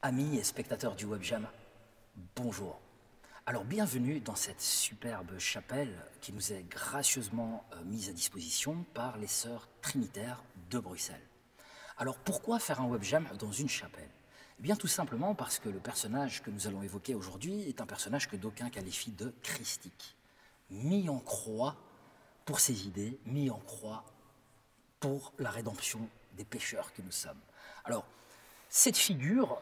Amis et spectateurs du WebJam, bonjour. Alors bienvenue dans cette superbe chapelle qui nous est gracieusement mise à disposition par les sœurs trinitaires de Bruxelles. Alors pourquoi faire un WebJam dans une chapelle? Eh bien tout simplement parce que le personnage que nous allons évoquer aujourd'hui est un personnage que d'aucuns qualifient de christique, mis en croix pour ses idées, mis en croix pour la rédemption des pécheurs que nous sommes. Alors, cette figure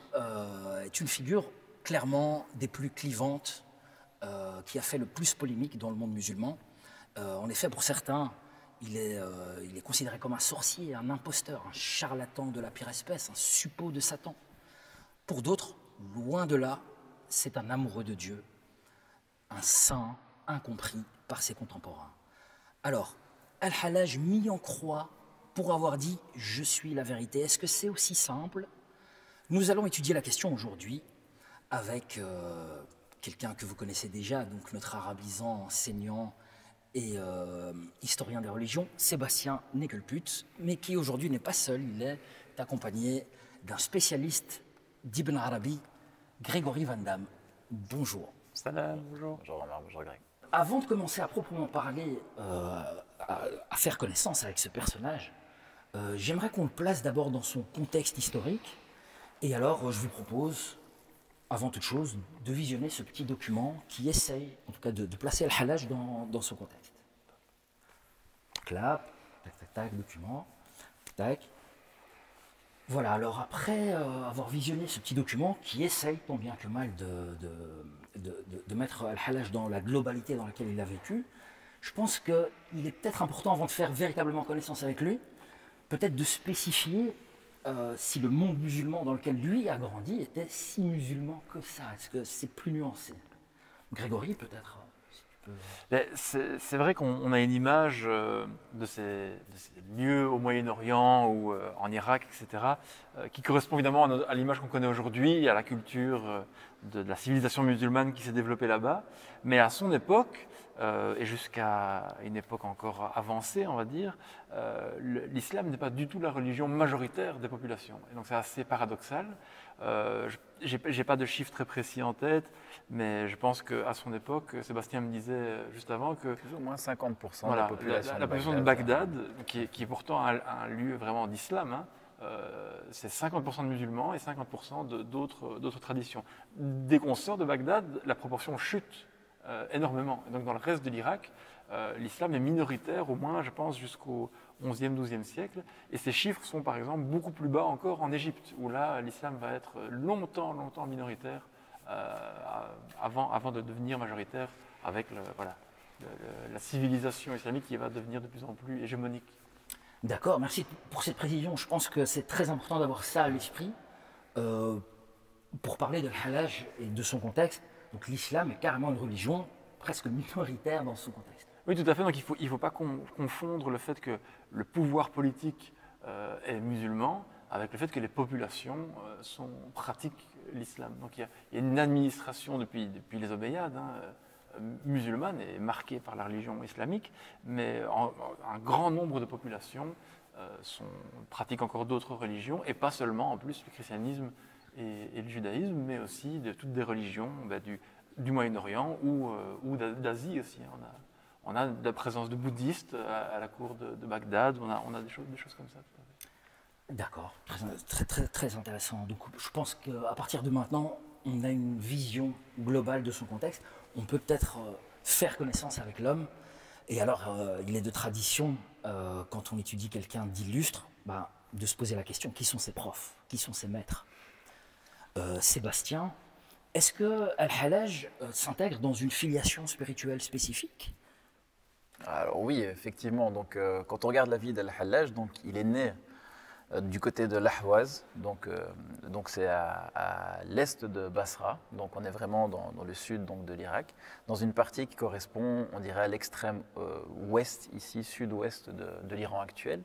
est une figure clairement des plus clivantes qui a fait le plus polémique dans le monde musulman. En effet, pour certains, il est considéré comme un sorcier, un imposteur, un charlatan de la pire espèce, un suppôt de Satan. Pour d'autres, loin de là, c'est un amoureux de Dieu, un saint incompris par ses contemporains. Alors, Al-Hallaj mis en croix pour avoir dit « Je suis la vérité », est-ce que c'est aussi simple? Nous allons étudier la question aujourd'hui avec quelqu'un que vous connaissez déjà, donc notre arabisant, enseignant et historien des religions, Sébastien Nekelput, mais qui aujourd'hui n'est pas seul, il est accompagné d'un spécialiste d'Ibn Arabi, Grégory Van Damme. Bonjour. Salam, bonjour. Bonjour Omar, bonjour Greg. Avant de commencer à proprement parler, à faire connaissance avec ce personnage, j'aimerais qu'on le place d'abord dans son contexte historique. Et alors, je vous propose, avant toute chose, de visionner ce petit document qui essaye, en tout cas, de placer Al-Hallaj dans son contexte. Clap, tac, tac, tac, document, tac. Voilà, alors après avoir visionné ce petit document qui essaye, tant bien que mal, de mettre Al-Hallaj dans la globalité dans laquelle il a vécu, je pense qu'il est peut-être important, avant de faire véritablement connaissance avec lui, peut-être de spécifier si le monde musulman dans lequel lui a grandi était si musulman que ça. Est-ce que c'est plus nuancé? Grégory, peut-être si tu peux... C'est vrai qu'on a une image de ces lieux au Moyen-Orient ou en Irak, etc., qui correspond évidemment à l'image qu'on connaît aujourd'hui, à la culture de la civilisation musulmane qui s'est développée là-bas. Mais à son époque, et jusqu'à une époque encore avancée, on va dire, l'islam n'est pas du tout la religion majoritaire des populations. Et donc c'est assez paradoxal. Je n'ai pas de chiffres très précis en tête, mais je pense qu'à son époque, Sébastien me disait juste avant que plus ou moins 50% voilà, de la population la population de Bagdad, qui est pourtant un lieu vraiment d'islam, hein, c'est 50% de musulmans et 50% d'autres traditions. Dès qu'on sort de Bagdad, la proportion chute énormément. Et donc dans le reste de l'Irak, l'islam est minoritaire, au moins, je pense, jusqu'au 11e, 12e siècle. Et ces chiffres sont, par exemple, beaucoup plus bas encore en Égypte, où là, l'islam va être longtemps, longtemps minoritaire avant de devenir majoritaire avec la civilisation islamique qui va devenir de plus en plus hégémonique. D'accord, merci pour cette précision. Je pense que c'est très important d'avoir ça à l'esprit pour parler de Al-Hallaj et de son contexte. Donc l'islam est carrément une religion presque minoritaire dans son contexte. Oui, tout à fait. Donc il ne faut pas confondre le fait que le pouvoir politique est musulman avec le fait que les populations pratiquent l'islam. Donc il y a une administration depuis les Omeyyades, musulmane et marquée par la religion islamique, mais un grand nombre de populations pratiquent encore d'autres religions, et pas seulement en plus le christianisme et le judaïsme, mais aussi de toutes des religions du Moyen-Orient ou d'Asie aussi. On a de la présence de bouddhistes à la cour de Bagdad, on a des choses comme ça. D'accord, très intéressant. Donc je pense qu'à partir de maintenant, on a une vision globale de son contexte. On peut peut-être faire connaissance avec l'homme. Et alors, il est de tradition, quand on étudie quelqu'un d'illustre, de se poser la question, qui sont ses profs? Qui sont ses maîtres? Sébastien, est-ce que Al-Hallaj s'intègre dans une filiation spirituelle spécifique? Alors oui, effectivement. Donc, quand on regarde la vie d'Al-Hallaj, donc il est né du côté de l'Ahwaz, donc c'est à l'est de Basra, donc on est vraiment dans le sud donc, de l'Irak, dans une partie qui correspond, on dirait, à l'extrême ouest, ici, sud-ouest de l'Iran actuel.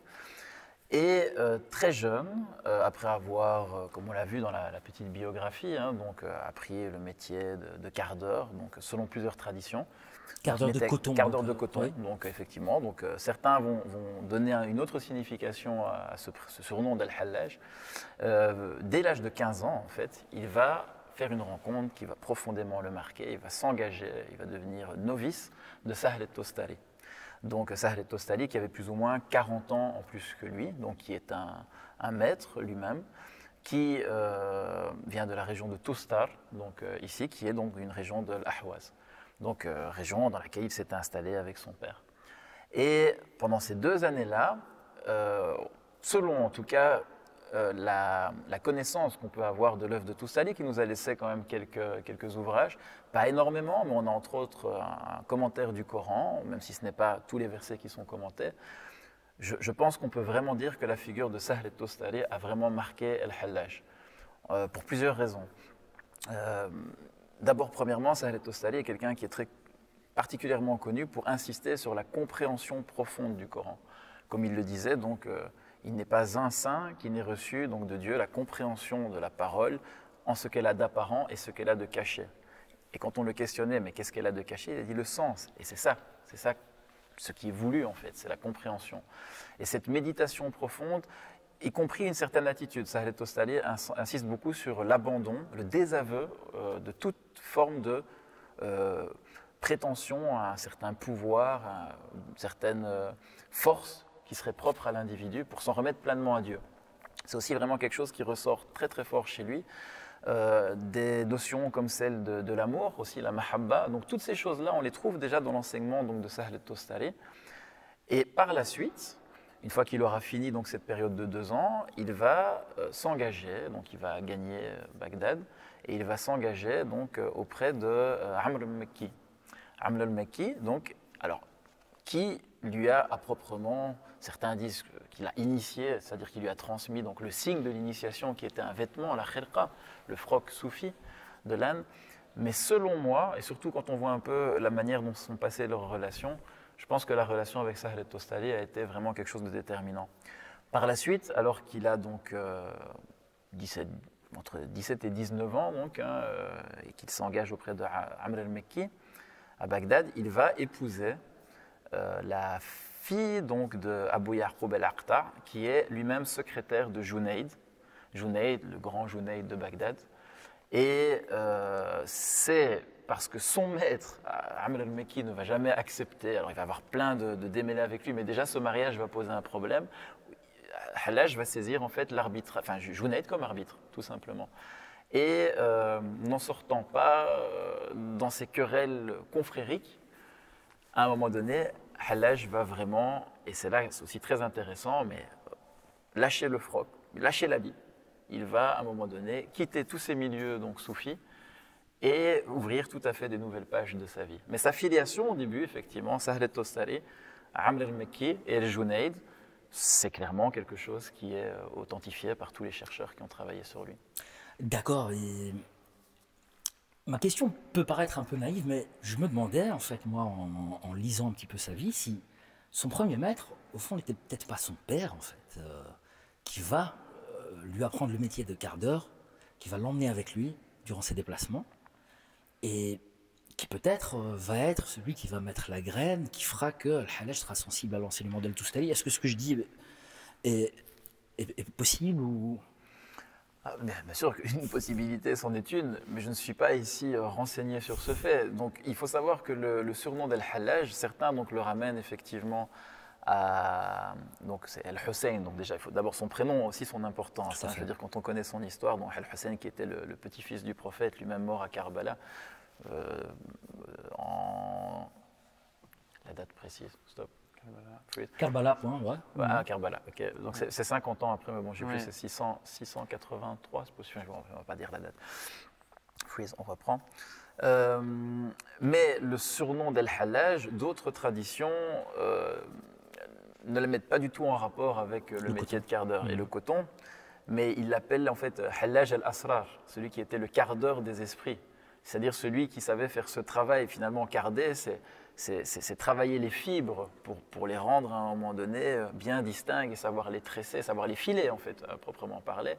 Et très jeune, après avoir, comme on l'a vu dans la petite biographie, hein, donc, appris le métier de cardeur, donc, selon plusieurs traditions. Quart d'heure de coton. Quart d'heure de coton, oui. donc effectivement. Donc, certains vont donner une autre signification à ce surnom d'Al-Hallaj. Dès l'âge de 15 ans, en fait, il va faire une rencontre qui va profondément le marquer. Il va s'engager, il va devenir novice de Sahl el-Tostari. Donc Sahl el-Tostari qui avait plus ou moins 40 ans en plus que lui, donc qui est un maître lui-même, qui vient de la région de Tustar, donc ici, qui est donc une région de l'Ahwaz. Donc région dans laquelle il s'était installé avec son père. Et pendant ces 2 années-là, selon en tout cas la connaissance qu'on peut avoir de l'œuvre de Toustali, qui nous a laissé quand même quelques ouvrages, pas énormément, mais on a entre autres un commentaire du Coran, même si ce n'est pas tous les versets qui sont commentés. Je pense qu'on peut vraiment dire que la figure de Sahl el-Tostari a vraiment marqué Al-Hallaj, pour plusieurs raisons. D'abord, premièrement, Sahl el-Tostari est quelqu'un qui est très particulièrement connu pour insister sur la compréhension profonde du Coran. Comme il le disait, donc, il n'est pas un saint qui n'ait reçu donc, de Dieu la compréhension de la parole en ce qu'elle a d'apparent et ce qu'elle a de caché. Et quand on le questionnait, mais qu'est-ce qu'elle a de caché? Il a dit le sens. Et c'est ça ce qui est voulu en fait, c'est la compréhension. Et cette méditation profonde, y compris une certaine attitude. Sahl el-Tostari insiste beaucoup sur l'abandon, le désaveu de toute forme de prétention à un certain pouvoir, à une certaine force qui serait propre à l'individu pour s'en remettre pleinement à Dieu. C'est aussi vraiment quelque chose qui ressort très très fort chez lui. Des notions comme celle de l'amour, aussi la mahabba. Donc toutes ces choses-là, on les trouve déjà dans l'enseignement de Sahl el-Tostari. Et par la suite, une fois qu'il aura fini donc, cette période de 2 ans, il va s'engager, donc il va gagner Bagdad, et il va s'engager donc, auprès de Amr al-Makki. Amr al-Makki, donc, alors, qui lui a à proprement, certains disent qu'il a initié, c'est-à-dire qu'il lui a transmis donc, le signe de l'initiation qui était un vêtement, la khirqa, le froc soufi de l'âne. Mais selon moi, et surtout quand on voit un peu la manière dont sont passées leurs relations, je pense que la relation avec Sahl el-Tostari a été vraiment quelque chose de déterminant. Par la suite, alors qu'il a donc entre 17 et 19 ans, donc, et qu'il s'engage auprès de Amr al-Makki à Bagdad, il va épouser la fille donc, de Abu Ya'qub al-Aqta, qui est lui-même secrétaire de Junayd, le grand Junayd de Bagdad. Et c'est parce que son maître, Amr al-Makki, ne va jamais accepter, alors il va avoir plein de démêlés avec lui, mais déjà ce mariage va poser un problème. Hallaj va saisir en fait l'arbitre, enfin Junayd comme arbitre, tout simplement. Et n'en sortant pas dans ces querelles confrériques, à un moment donné, Hallaj va vraiment, et c'est là c'est aussi très intéressant, mais lâcher le froc, lâcher l'habit. Il va à un moment donné quitter tous ces milieux donc soufis et ouvrir tout à fait des nouvelles pages de sa vie. Mais sa filiation au début, effectivement, Sahl el-Tostari, Amr al-Makki et el-Junayd, c'est clairement quelque chose qui est authentifié par tous les chercheurs qui ont travaillé sur lui. D'accord. Et ma question peut paraître un peu naïve, mais je me demandais, en fait, moi, en lisant un petit peu sa vie, si son premier maître, au fond, n'était peut-être pas son père, en fait, qui va lui apprendre le métier de cardeur, qui va l'emmener avec lui durant ses déplacements, et qui peut-être va être celui qui va mettre la graine, qui fera que Al-Hallaj sera sensible à l'enseignement d'Al-Tustari. Est-ce que ce que je dis est possible ou... Bien sûr qu'une possibilité, c'en est une, mais je ne suis pas ici renseigné sur ce fait. Donc il faut savoir que le surnom d'Al-Hallaj, certains donc, le ramènent effectivement donc c'est Al-Hussein, donc déjà il faut d'abord son prénom aussi son importance. Je veux dire quand on connaît son histoire, donc Al-Hussein qui était le petit-fils du prophète, lui-même mort à Karbala, la date précise, stop. Karbala, point, ouais. Ah, Karbala, ok. Donc c'est 50 ans après, mais bon, j'ai plus, c'est 683, c'est possible, on ne va pas dire la date. Freeze, on reprend. Mais le surnom d'Al-Hallaj, d'autres traditions ne le mettent pas du tout en rapport avec le métier de cardeur et le coton, mais ils l'appellent en fait Hallaj al-Asrar, celui qui était le cardeur des esprits. c'est-à-dire celui qui savait faire ce travail. Finalement, Cardé, c'est travailler les fibres pour les rendre à un moment donné bien distincts et savoir les tresser, savoir les filer en fait, à proprement parler.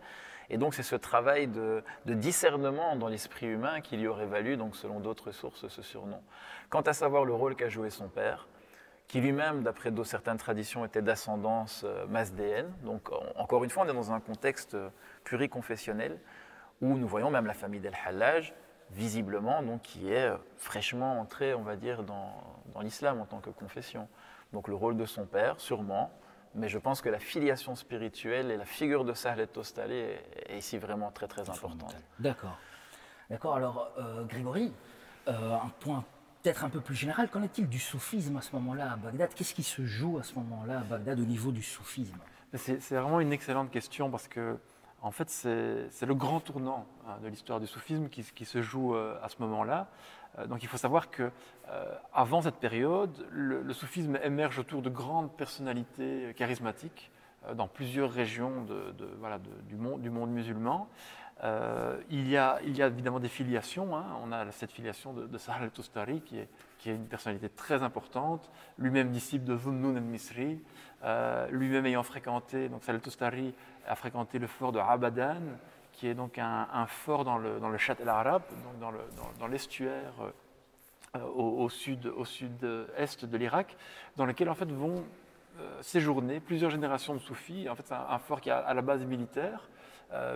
Et donc c'est ce travail de discernement dans l'esprit humain qui lui aurait valu, donc, selon d'autres sources, ce surnom. Quant à savoir le rôle qu'a joué son père, qui lui-même, d'après certaines traditions, était d'ascendance mazdéenne. Donc encore une fois, on est dans un contexte pluriconfessionnel où nous voyons même la famille d'El-Hallaj, visiblement, donc, qui est fraîchement entrée, on va dire, dans l'islam en tant que confession. Donc le rôle de son père, sûrement, mais je pense que la filiation spirituelle et la figure de Sahl el-Tostari est ici vraiment très très importante. D'accord. D'accord, alors Grégory, un point peut-être un peu plus général, qu'en est-il du soufisme à ce moment-là à Bagdad? Qu'est-ce qui se joue à ce moment-là à Bagdad au niveau du soufisme? C'est vraiment une excellente question parce que en fait, c'est le grand tournant de l'histoire du soufisme qui se joue à ce moment-là. Donc il faut savoir que avant cette période, le soufisme émerge autour de grandes personnalités charismatiques dans plusieurs régions du monde musulman. Il y a évidemment des filiations. Hein. On a cette filiation de Sahl el-Tostari qui est une personnalité très importante, lui-même disciple de Zunnun al-Misri, lui-même ayant fréquenté, donc Sahl el-Tostari a fréquenté le fort de Abadan, qui est donc un fort dans le Chat el-Arab, donc dans l'estuaire au sud-est de l'Irak, dans lequel en fait vont séjourner plusieurs générations de soufis. En fait, c'est un fort qui est à la base militaire,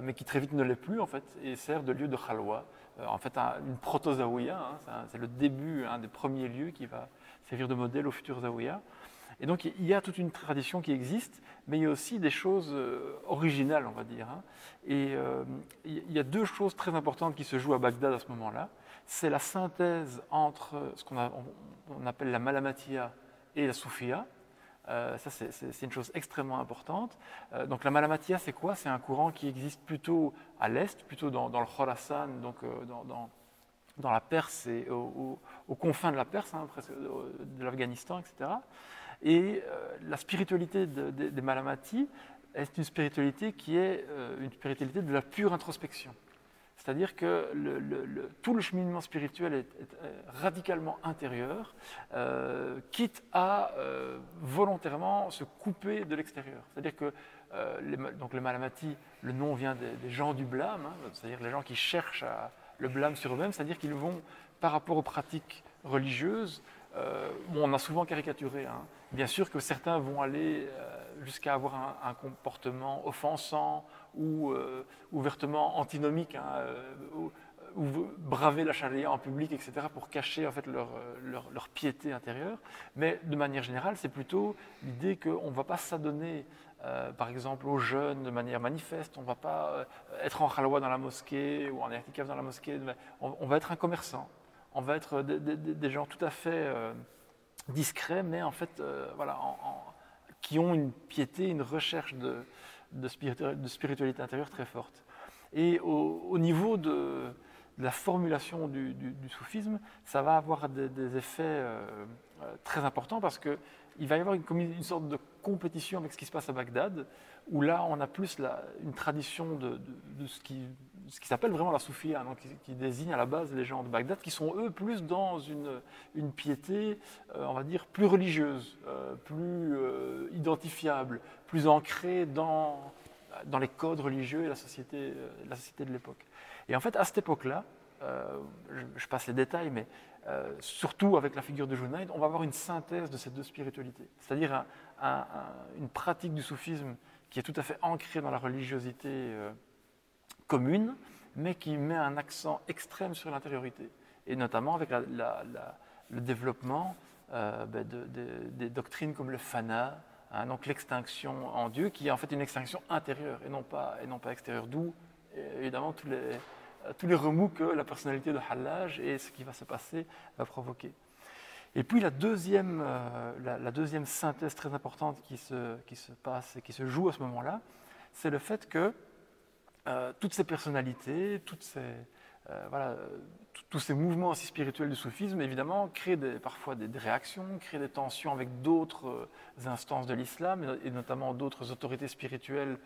mais qui très vite ne l'est plus en fait, et sert de lieu de khalwa. En fait, une proto-zawiya, hein, c'est le début, un des premiers lieux qui va servir de modèle aux futurs zawiya. Et donc, il y a toute une tradition qui existe, mais il y a aussi des choses originales, on va dire. Hein. Et il y a deux choses très importantes qui se jouent à Bagdad à ce moment-là. C'est la synthèse entre ce qu'on appelle la Malamatiya et la Soufiya. Ça, c'est une chose extrêmement importante. Donc, la Malamatiya, c'est quoi? C'est un courant qui existe plutôt à l'est, plutôt dans le Khorasan, donc dans la Perse et aux confins de la Perse, hein, presque, de l'Afghanistan, etc. Et la spiritualité des Malamati est une spiritualité qui est une spiritualité de la pure introspection. C'est-à-dire que tout le cheminement spirituel est radicalement intérieur, quitte à volontairement se couper de l'extérieur. C'est-à-dire que donc les Malamati, le nom vient des gens du blâme, hein, c'est-à-dire les gens qui cherchent le blâme sur eux-mêmes, c'est-à-dire qu'ils vont, par rapport aux pratiques religieuses, on a souvent caricaturé. Hein. Bien sûr que certains vont aller jusqu'à avoir un comportement offensant ou ouvertement antinomique, hein, ou braver la charia en public, etc., pour cacher en fait leur piété intérieure. Mais de manière générale, c'est plutôt l'idée qu'on ne va pas s'adonner, par exemple, aux jeunes de manière manifeste. On ne va pas être en khalwa dans la mosquée ou en i'tikaf dans la mosquée. On va être un commerçant. On va être des gens tout à fait discrets, mais en fait, qui ont une piété, une recherche de spiritualité intérieure très forte. Et au niveau de la formulation du soufisme, ça va avoir des effets très importants parce qu'il va y avoir une sorte de compétition avec ce qui se passe à Bagdad, où là, on a plus une tradition de ce qui s'appelle vraiment la soufia, donc qui désigne à la base les gens de Bagdad, qui sont eux plus dans une piété, on va dire, plus religieuse, plus identifiable, plus ancrée dans les codes religieux et la société de l'époque. Et en fait, à cette époque-là, je passe les détails, mais surtout avec la figure de Junayd, on va avoir une synthèse de ces deux spiritualités. C'est-à-dire une pratique du soufisme qui est tout à fait ancrée dans la religiosité commune, mais qui met un accent extrême sur l'intériorité. Et notamment avec le développement des doctrines comme le fana, hein, donc l'extinction en Dieu, qui est en fait une extinction intérieure et non pas extérieure. D'où, évidemment, tous les remous que la personnalité de Hallaj et ce qui va se passer va provoquer. Et puis la deuxième synthèse très importante qui se passe et qui se joue à ce moment-là, c'est le fait que toutes ces personnalités, toutes voilà, tous ces mouvements aussi spirituels du soufisme, évidemment, créent parfois des réactions, créent des tensions avec d'autres instances de l'islam, et notamment d'autres autorités spirituelles,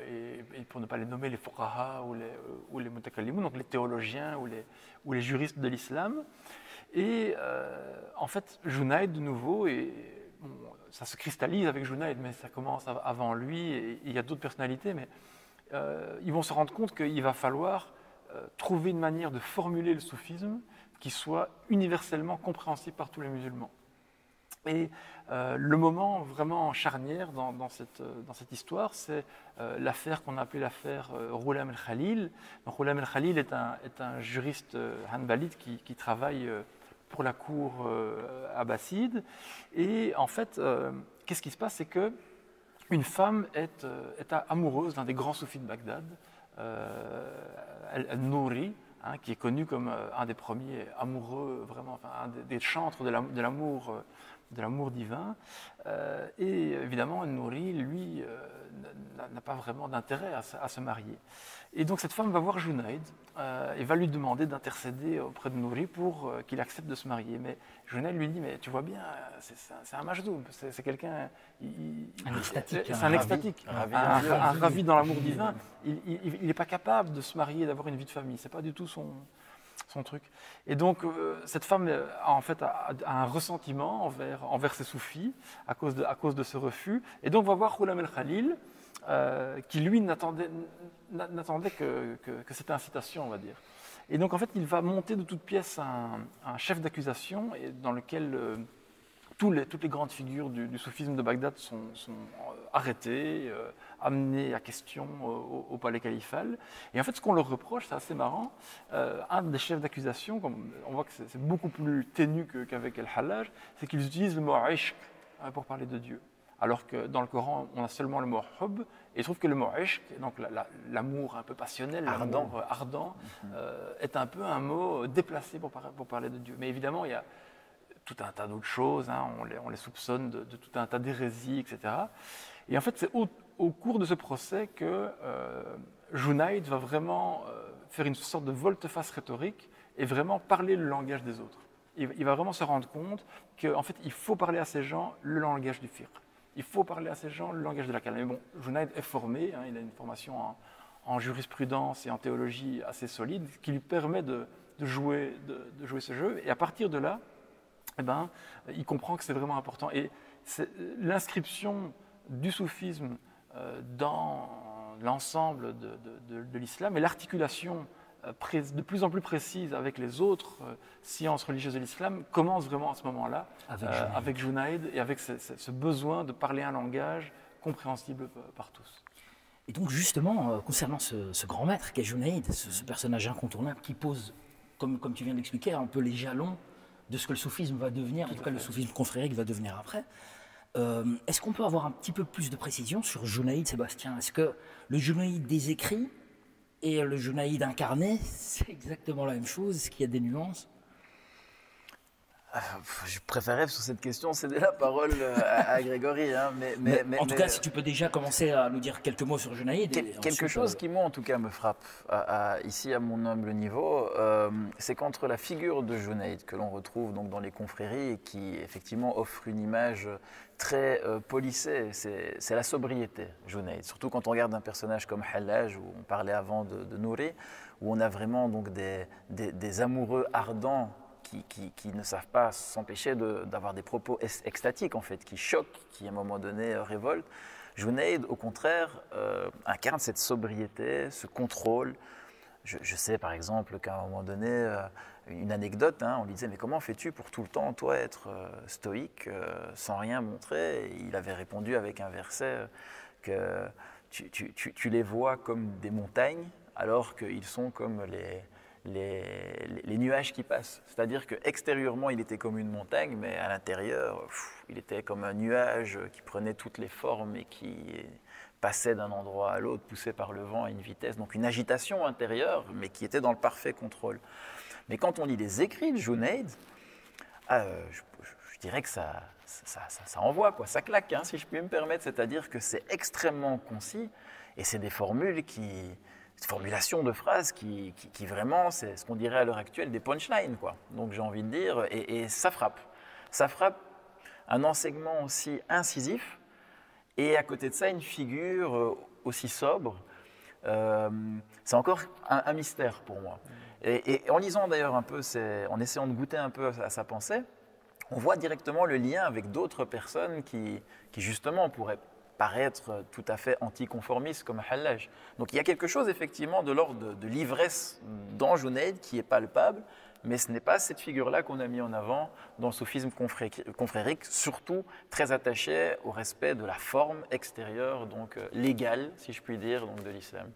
et pour ne pas les nommer, les fuqaha ou les mutakallimun, donc les théologiens ou les juristes de l'islam. Et en fait, Junayd, de nouveau, bon, ça se cristallise avec Junayd, mais ça commence avant lui, et il y a d'autres personnalités, mais ils vont se rendre compte qu'il va falloir trouver une manière de formuler le soufisme qui soit universellement compréhensible par tous les musulmans. Et le moment vraiment charnière dans cette histoire, c'est l'affaire qu'on a appelée l'affaire Ghulam el-Khalil. Donc, Ghulam el-Khalil est un juriste hanbalite qui travaille pour la cour abbasside. Et en fait, qu'est-ce qui se passe? C'est qu'une femme est amoureuse d'un des grands soufis de Bagdad, Al-Nouri, hein, qui est connu comme un des premiers amoureux, vraiment, enfin, un des chantres de l'amour divin. Et évidemment, Al-Nouri, lui, n'a pas vraiment d'intérêt à se marier. Et donc cette femme va voir Junayd et va lui demander d'intercéder auprès de Nouri pour qu'il accepte de se marier. Mais Junayd lui dit, mais tu vois bien, c'est un majdoub, c'est quelqu'un... Un extatique. C'est un extatique, un ravi dans l'amour divin. Il n'est pas capable de se marier, d'avoir une vie de famille. Ce n'est pas du tout son truc. Et donc, cette femme en fait, a un ressentiment envers ses soufis à cause de ce refus. Et donc, on va voir Ghulam el-Khalil, qui lui n'attendait que cette incitation, on va dire. Et donc, en fait, il va monter de toutes pièces un chef d'accusation dans lequel toutes les grandes figures du soufisme de Bagdad sont arrêtées, amenées à question au palais califal. Et en fait, ce qu'on leur reproche, c'est assez marrant, un des chefs d'accusation, on voit que c'est beaucoup plus ténu qu'avec El-Hallaj, c'est qu'ils utilisent le mot « ishq » pour parler de Dieu. Alors que dans le Coran, on a seulement le mot « hub », et je trouve que le mot « ishq », donc l'amour un peu passionnel, l'amour ardent, est un peu un mot déplacé pour parler de Dieu. Mais évidemment, il y a tout un tas d'autres choses, hein, on les soupçonne de tout un tas d'hérésies, etc. Et en fait, c'est au cours de ce procès que Junayd va vraiment faire une sorte de volte-face rhétorique et vraiment parler le langage des autres. Il va vraiment se rendre compte qu'en fait, il faut parler à ces gens le langage du fiqh. Il faut parler à ces gens le langage de la calme. Mais bon, Junayd est formé, hein, il a une formation en jurisprudence et en théologie assez solide, qui lui permet de jouer ce jeu. Et à partir de là, eh ben, il comprend que c'est vraiment important. Et l'inscription du soufisme dans l'ensemble de l'islam et l'articulation de plus en plus précise avec les autres sciences religieuses de l'islam commence vraiment à ce moment-là, avec Junayd et avec ce besoin de parler un langage compréhensible par tous. Et donc justement, concernant ce grand maître qu'est Junayd, ce personnage incontournable qui pose, comme tu viens d'expliquer, un peu les jalons de ce que le soufisme va devenir, en tout cas le soufisme confrérique va devenir après. Est-ce qu'on peut avoir un petit peu plus de précision sur Junayd, Sébastien? Est-ce que le Junayd des écrits et le Junayd incarné, c'est exactement la même chose? Est-ce qu'il y a des nuances? Je préférais sur cette question céder la parole à Grégory. Hein, mais en tout cas, si tu peux déjà commencer à nous dire quelques mots sur Junayd. Quelque chose qui, moi, en tout cas, me frappe ici à mon humble niveau, c'est qu'entre la figure de Junayd que l'on retrouve donc dans les confréries et qui, effectivement, offre une image très policée, c'est la sobriété, Junayd. Surtout quand on regarde un personnage comme Hallaj, où on parlait avant de Nouri, où on a vraiment donc des amoureux ardents qui ne savent pas s'empêcher d'avoir des propos extatiques, en fait, qui choquent, qui, à un moment donné, révoltent. Junayd, au contraire, incarne cette sobriété, ce contrôle. Je sais, par exemple, qu'à un moment donné, une anecdote, hein, on lui disait « Mais comment fais-tu pour tout le temps, toi, être stoïque, sans rien montrer ?» Et il avait répondu avec un verset que tu les vois comme des montagnes, alors qu'ils sont comme les nuages qui passent. C'est-à-dire qu'extérieurement, il était comme une montagne, mais à l'intérieur, il était comme un nuage qui prenait toutes les formes et qui passait d'un endroit à l'autre, poussé par le vent à une vitesse. Donc une agitation intérieure, mais qui était dans le parfait contrôle. Mais quand on lit les écrits de Junayd, je dirais que ça envoie, quoi, ça claque, hein, si je puis me permettre. C'est-à-dire que c'est extrêmement concis et c'est des formules qui... formulation de phrases qui vraiment, c'est ce qu'on dirait à l'heure actuelle des punchlines, quoi. Donc j'ai envie de dire, et ça frappe. Ça frappe un enseignement aussi incisif, et à côté de ça, une figure aussi sobre. C'est encore un mystère pour moi. Et en lisant d'ailleurs un peu, en essayant de goûter un peu à sa pensée, on voit directement le lien avec d'autres personnes qui justement pourraient paraître tout à fait anticonformistes comme Hallaj. Donc il y a quelque chose effectivement de l'ordre de l'ivresse dans Junayd qui est palpable, mais ce n'est pas cette figure-là qu'on a mis en avant dans le soufisme confrérique, surtout très attaché au respect de la forme extérieure, donc légale, si je puis dire, donc de l'islam.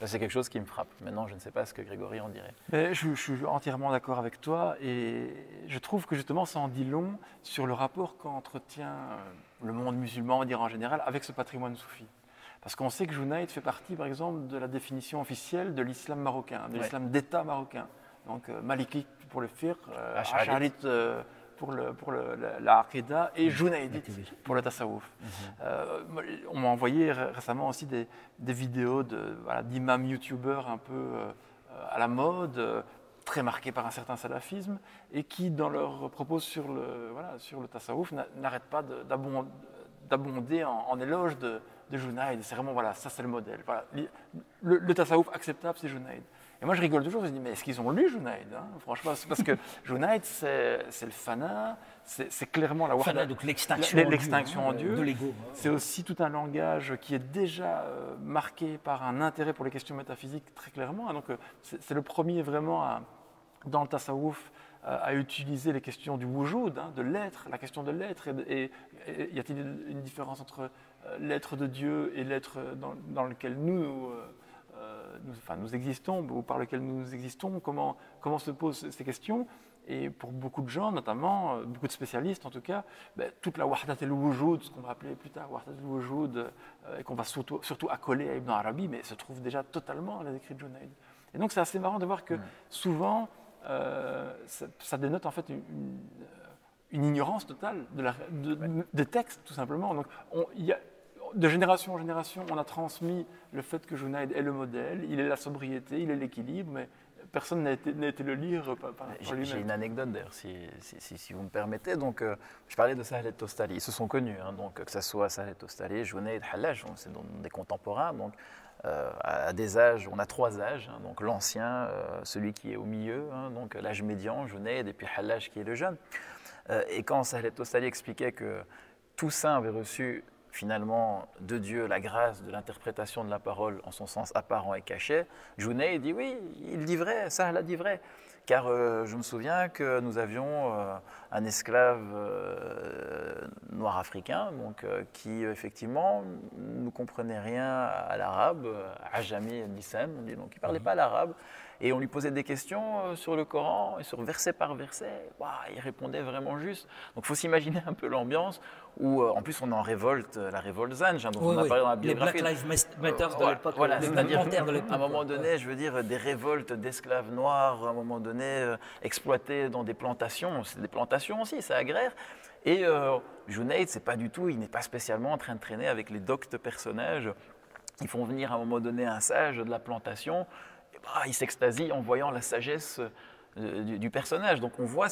C'est quelque chose qui me frappe. Maintenant, je ne sais pas ce que Grégory en dirait. Mais je suis entièrement d'accord avec toi et je trouve que justement ça en dit long sur le rapport qu'entretient le monde musulman, on va dire en général, avec ce patrimoine soufi. Parce qu'on sait que Junayd fait partie, par exemple, de la définition officielle de l'islam marocain, de l'islam d'État marocain. Donc Maliki pour le fiqh, Ash'arite pour la Aqidah et Junaydite pour le tasawwuf. On m'a envoyé récemment aussi des vidéos d'imams youtubeurs un peu à la mode, très marqués par un certain salafisme et qui, dans leurs propos sur le tasawwuf, n'arrêtent pas d'abonder en éloge de Junayd. C'est vraiment, ça c'est le modèle. Voilà. Le tasawwuf acceptable, c'est Junayd. Et moi, je rigole toujours, je me dis, mais est-ce qu'ils ont lu Junayd, hein? Franchement, c'est parce que Junayd, c'est le fana, c'est clairement la wahda, donc l'extinction en Dieu. De l'ego. C'est aussi tout un langage qui est déjà marqué par un intérêt pour les questions métaphysiques, très clairement. Donc, c'est le premier vraiment, dans le tasawwuf, à utiliser les questions du wujud, de l'être, la question de l'être. Et y a-t-il une différence entre l'être de Dieu et l'être dans lequel nous existons, ou par lequel nous existons, comment se posent ces questions. Et pour beaucoup de gens, notamment, beaucoup de spécialistes en tout cas, toute la wahdat al-wujud, ce qu'on va appeler plus tard wahdat al-wujud, et qu'on va surtout accoler à Ibn Arabi, mais se trouve déjà totalement dans les écrits de Junayd. Et donc c'est assez marrant de voir que souvent, ça dénote en fait une ignorance totale des textes, tout simplement. Donc de génération en génération, on a transmis le fait que Junayd est le modèle, il est la sobriété, il est l'équilibre, mais personne n'a été le lire par lui-même. J'ai une anecdote d'ailleurs, si vous me permettez. Donc, je parlais de Sahl al-Tostali. Ils se sont connus, donc, que ce soit Sahl al-Tostali, Junayd, Hallaj, c'est des contemporains. Donc, à des âges, on a 3 âges. Donc l'ancien, celui qui est au milieu, donc l'âge médian, Junayd, et puis Hallaj qui est le jeune. Et quand Sahl al-Tostali expliquait que tout saint avait reçu finalement de Dieu la grâce de l'interprétation de la parole en son sens apparent et caché, Junayd dit oui, il dit vrai, Sahl dit vrai. Car je me souviens que nous avions un esclave noir africain, donc, qui effectivement ne comprenait rien à l'arabe, ajami lisan, donc il ne parlait pas l'arabe. Et on lui posait des questions sur le Coran, et sur verset par verset, il répondait vraiment juste. Donc il faut s'imaginer un peu l'ambiance, où en plus on est en révolte, la révolte Zanj, dont on a parlé dans la biographie. Les Black Lives Matter de l'époque, c'est-à-dire à un moment donné, je veux dire, des révoltes d'esclaves noirs, à un moment donné, exploités dans des plantations, c'est des plantations aussi, c'est agraire. Et Junayd, c'est pas du tout, il n'est pas spécialement en train de traîner avec les doctes personnages. Ils font venir à un moment donné un sage de la plantation, il s'extasie en voyant la sagesse du personnage. Donc on voit,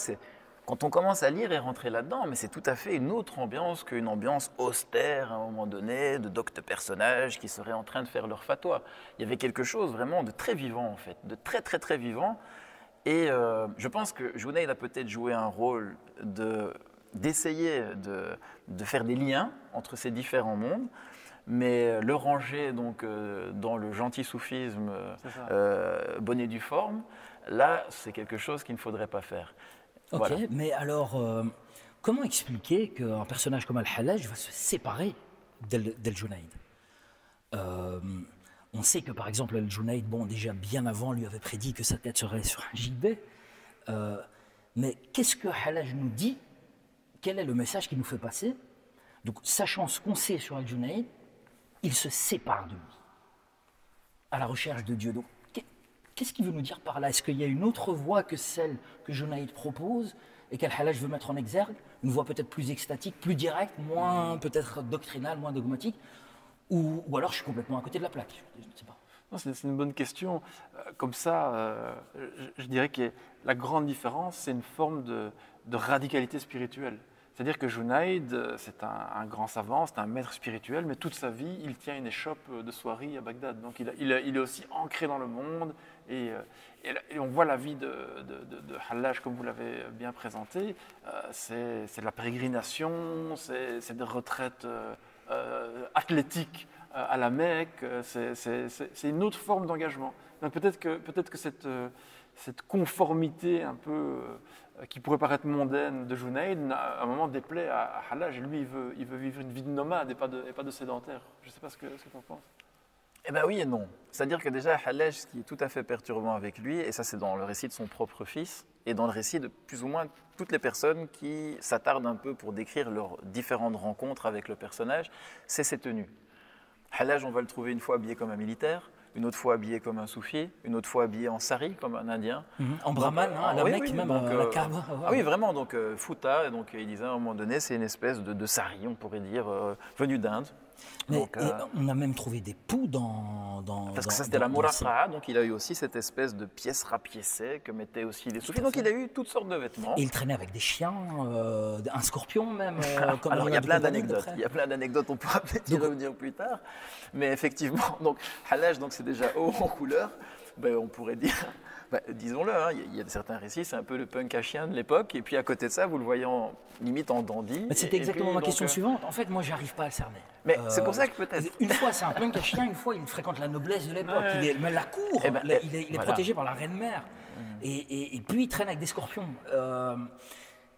quand on commence à lire et rentrer là-dedans, mais c'est tout à fait une autre ambiance qu'une ambiance austère à un moment donné, de doctes personnages qui seraient en train de faire leur fatwa. Il y avait quelque chose vraiment de très vivant en fait, de très très très vivant. Et je pense que Junayd a peut-être joué un rôle d'essayer de faire des liens entre ces différents mondes, mais le ranger donc, dans le gentil soufisme bonnet due forme, là, c'est quelque chose qu'il ne faudrait pas faire. Ok, voilà. Mais alors, comment expliquer qu'un personnage comme Al-Hallaj va se séparer d'Al-Junayd? On sait que, par exemple, Al-Junayd, déjà bien avant, lui avait prédit que sa tête serait sur un gibet. Mais qu'est-ce que Hallaj nous dit? Quel est le message qu'il nous fait passer? Donc, sachant ce qu'on sait sur Al-Junayd, il se sépare de lui, à la recherche de Dieu. Donc, qu'est-ce qu'il veut nous dire par là? Est-ce qu'il y a une autre voie que celle que Junayd propose et qu'Al-Hallaj veut mettre en exergue? Une voie peut-être plus extatique, plus directe, moins peut-être doctrinale, moins dogmatique? Ou alors je suis complètement à côté de la plaque? Je ne sais pas. C'est une bonne question. Comme ça, je dirais que la grande différence, c'est une forme de radicalité spirituelle. C'est-à-dire que Junayd, c'est un grand savant, c'est un maître spirituel, mais toute sa vie, il tient une échoppe de soierie à Bagdad. Donc il est aussi ancré dans le monde. Et on voit la vie de Hallaj, comme vous l'avez bien présenté, c'est de la pérégrination, c'est des retraites athlétiques à la Mecque, c'est une autre forme d'engagement. Donc peut-être que cette conformité un peu qui pourrait paraître mondaine de Junayd, à un moment déplaît à Hallaj, et lui il veut vivre une vie de nomade et pas de sédentaire. Je ne sais pas ce que tu en penses. Eh bien oui et non. C'est-à-dire que déjà, Hallaj, ce qui est tout à fait perturbant avec lui, et ça c'est dans le récit de son propre fils, et dans le récit de plus ou moins toutes les personnes qui s'attardent un peu pour décrire leurs différentes rencontres avec le personnage, c'est ses tenues. Hallaj, on va le trouver une fois habillé comme un militaire, une autre fois habillé comme un soufi, une autre fois habillé en sari comme un indien. En brahman, à la Mecque, même à la Kaaba. Ah oui, vraiment, donc Fouta, donc il disait à un moment donné, c'est une espèce de sari, on pourrait dire, venu d'Inde. Mais Donc, on a même trouvé des poux dans parce que ça c'était la muraqqa, donc il a eu aussi cette espèce de pièce rapiécée que mettaient aussi les soufis. Donc il a eu toutes sortes de vêtements. Et il traînait avec des chiens, un scorpion même. Comme alors il y a plein d'anecdotes. d'après. Il y a plein d'anecdotes. On pourra peut-être y revenir plus tard. Mais effectivement, donc Hallaj, donc c'est déjà haut en couleur. Ben, on pourrait dire. Disons-le, hein, il y a certains récits, c'est un peu le punk à chien de l'époque, et puis à côté de ça, vous le voyez limite en dandy. C'était exactement ma question suivante. En fait, moi, j'arrive pas à le cerner. Mais c'est pour ça que peut-être. Une fois, c'est un punk à chien, une fois, il fréquente la noblesse de l'époque. Mais la cour, il est voilà. protégé par la reine-mère. Et puis, il traîne avec des scorpions.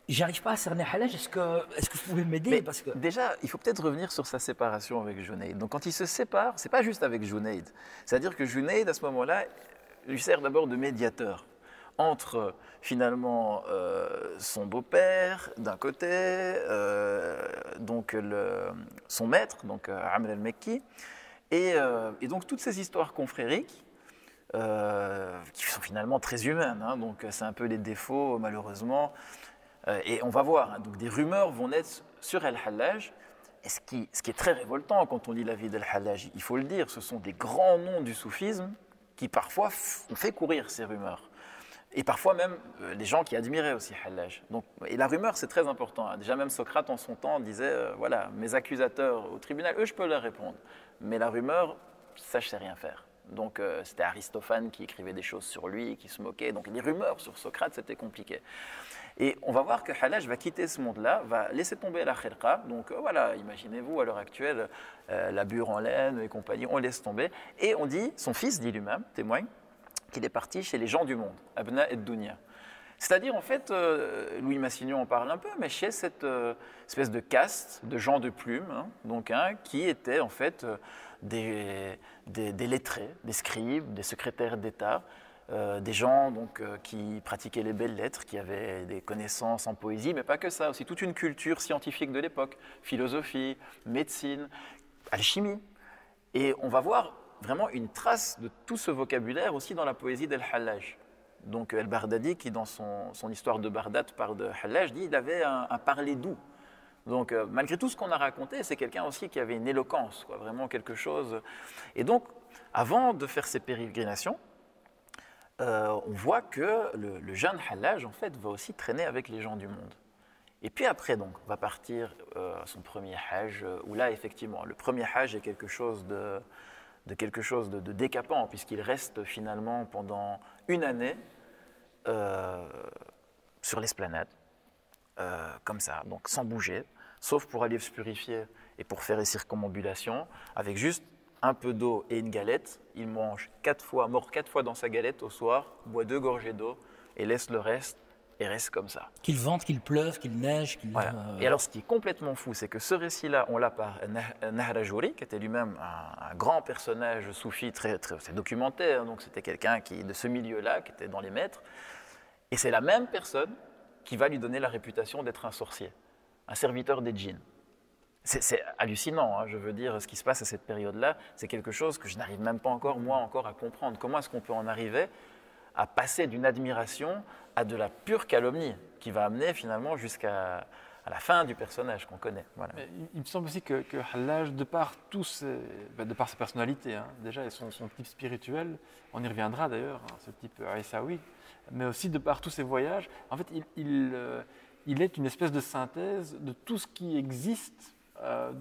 J'arrive pas à cerner Hallaj. Est-ce que vous pouvez m'aider parce que... Déjà, il faut peut-être revenir sur sa séparation avec Junayd. Donc, quand il se sépare, c'est pas juste avec Junayd. C'est-à-dire que Junayd, à ce moment-là, lui sert d'abord de médiateur entre finalement son beau-père d'un côté, donc son maître, donc Amr al-Mekki, et donc toutes ces histoires confrériques qui sont finalement très humaines, hein, donc c'est un peu les défauts malheureusement, et on va voir, hein, donc des rumeurs vont naître sur Al-Hallaj. Et ce qui est très révoltant quand on lit la vie d'Al-Hallaj, il faut le dire, ce sont des grands noms du soufisme qui parfois ont fait courir ces rumeurs. Et parfois même les gens qui admiraient aussi Hallaj. Donc, et la rumeur, c'est très important. Hein. Déjà même Socrate, en son temps, disait, voilà, mes accusateurs au tribunal, eux, je peux leur répondre. Mais la rumeur, ça, je sais rien faire. Donc c'était Aristophane qui écrivait des choses sur lui, qui se moquait. Donc les rumeurs sur Socrate, c'était compliqué. Et on va voir que Hallaj va quitter ce monde-là, va laisser tomber la khirqa. Donc voilà, imaginez-vous à l'heure actuelle, la bure en laine et compagnie, on laisse tomber. Et on dit, son fils dit lui-même, témoigne, qu'il est parti chez les gens du monde, Abna et Dunya. C'est-à-dire, en fait, Louis Massignon en parle un peu, mais chez cette espèce de caste de gens de plume, hein, donc, hein, qui étaient en fait des lettrés, des scribes, des secrétaires d'État, des gens donc, qui pratiquaient les belles lettres, qui avaient des connaissances en poésie, mais pas que ça, aussi toute une culture scientifique de l'époque, philosophie, médecine, alchimie. Et on va voir vraiment une trace de tout ce vocabulaire aussi dans la poésie d'Al-Hallaj. Donc El-Baghdadi, qui dans son histoire de Bagdad parle de Hallaj, dit qu'il avait un parler doux. Donc malgré tout ce qu'on a raconté, c'est quelqu'un aussi qui avait une éloquence, quoi, vraiment quelque chose. Et donc, avant de faire ses pérégrinations, on voit que le jeune Hallaj, en fait, va aussi traîner avec les gens du monde. Et puis après, donc, va partir son premier Hajj, où là, effectivement, le premier Hajj est quelque chose de décapant, puisqu'il reste finalement pendant une année sur l'esplanade, comme ça, donc sans bouger, sauf pour aller se purifier et pour faire les circumambulations, avec juste un peu d'eau et une galette. Il mange 4 fois dans sa galette au soir, boit 2 gorgées d'eau et laisse le reste, et reste comme ça. Qu'il vente, qu'il pleuve, qu'il neige. Voilà. Et alors, ce qui est complètement fou, c'est que ce récit-là, on l'a par Nahrajouri, qui était lui-même un grand personnage soufi, c'est documenté, hein, donc c'était quelqu'un de ce milieu-là, qui était dans les maîtres. Et c'est la même personne qui va lui donner la réputation d'être un sorcier, un serviteur des djinns. C'est hallucinant, hein, je veux dire, ce qui se passe à cette période-là, c'est quelque chose que je n'arrive même pas encore, moi, à comprendre. Comment est-ce qu'on peut en arriver à passer d'une admiration à de la pure calomnie, qui va amener finalement jusqu'à à la fin du personnage qu'on connaît. Voilà. Mais il me semble aussi que Hallaj, de par de par sa personnalité, hein, déjà et son type spirituel, on y reviendra d'ailleurs, hein, ce type Aïssaoui, mais aussi de par tous ses voyages, en fait, il est une espèce de synthèse de tout ce qui existe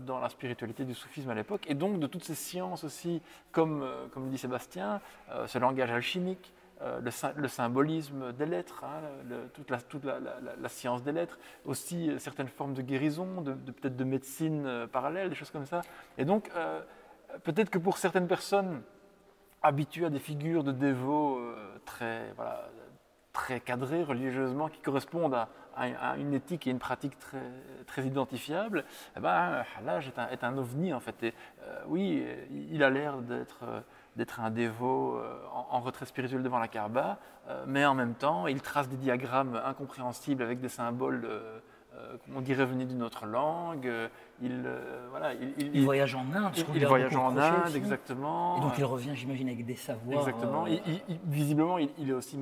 dans la spiritualité du soufisme à l'époque, et donc de toutes ces sciences aussi, comme dit Sébastien, ce langage alchimique, le symbolisme des lettres, hein, toute la science des lettres, aussi certaines formes de guérison, peut-être de médecine parallèle, des choses comme ça. Et donc, peut-être que pour certaines personnes habituées à des figures de dévots très cadrées religieusement, qui correspondent à une éthique et une pratique très identifiable, eh ben, Hallaj est un ovni en fait. Et, oui, il a l'air d'être un dévot en retrait spirituel devant la Kaaba, mais en même temps, il trace des diagrammes incompréhensibles avec des symboles qu'on dirait venus d'une autre langue. Il voyage en Inde. Il voyage en Inde, exactement. Et donc il revient, j'imagine, avec des savoirs. Exactement. Visiblement, il est aussi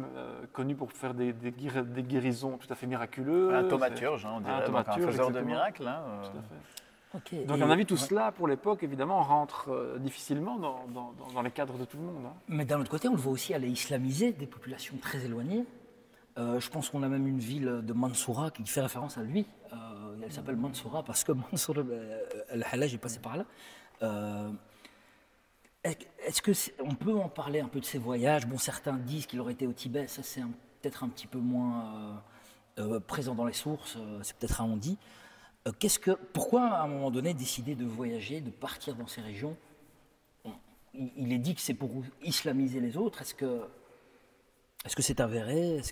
connu pour faire des guérisons tout à fait miraculeuses. Un thaumaturge, hein, on dirait, un faiseur de miracles. Hein, tout à fait. Okay. Donc, à mon avis, tout cela, pour l'époque, évidemment, rentre difficilement dans les cadres de tout le monde. Hein. Mais d'un autre côté, on le voit aussi aller islamiser des populations très éloignées. Je pense qu'on a même une ville de Mansoura qui fait référence à lui. Elle s'appelle Mansoura parce que Mansour al-Hallaj est passé par là. Est-ce qu'on peut en parler un peu de ses voyages? Bon, certains disent qu'il aurait été au Tibet, ça c'est peut-être un petit peu moins présent dans les sources, c'est peut-être un on-dit. Pourquoi, à un moment donné, décider de voyager, de partir dans ces régions? Il est dit que c'est pour islamiser les autres. Est-ce que c'est avéré?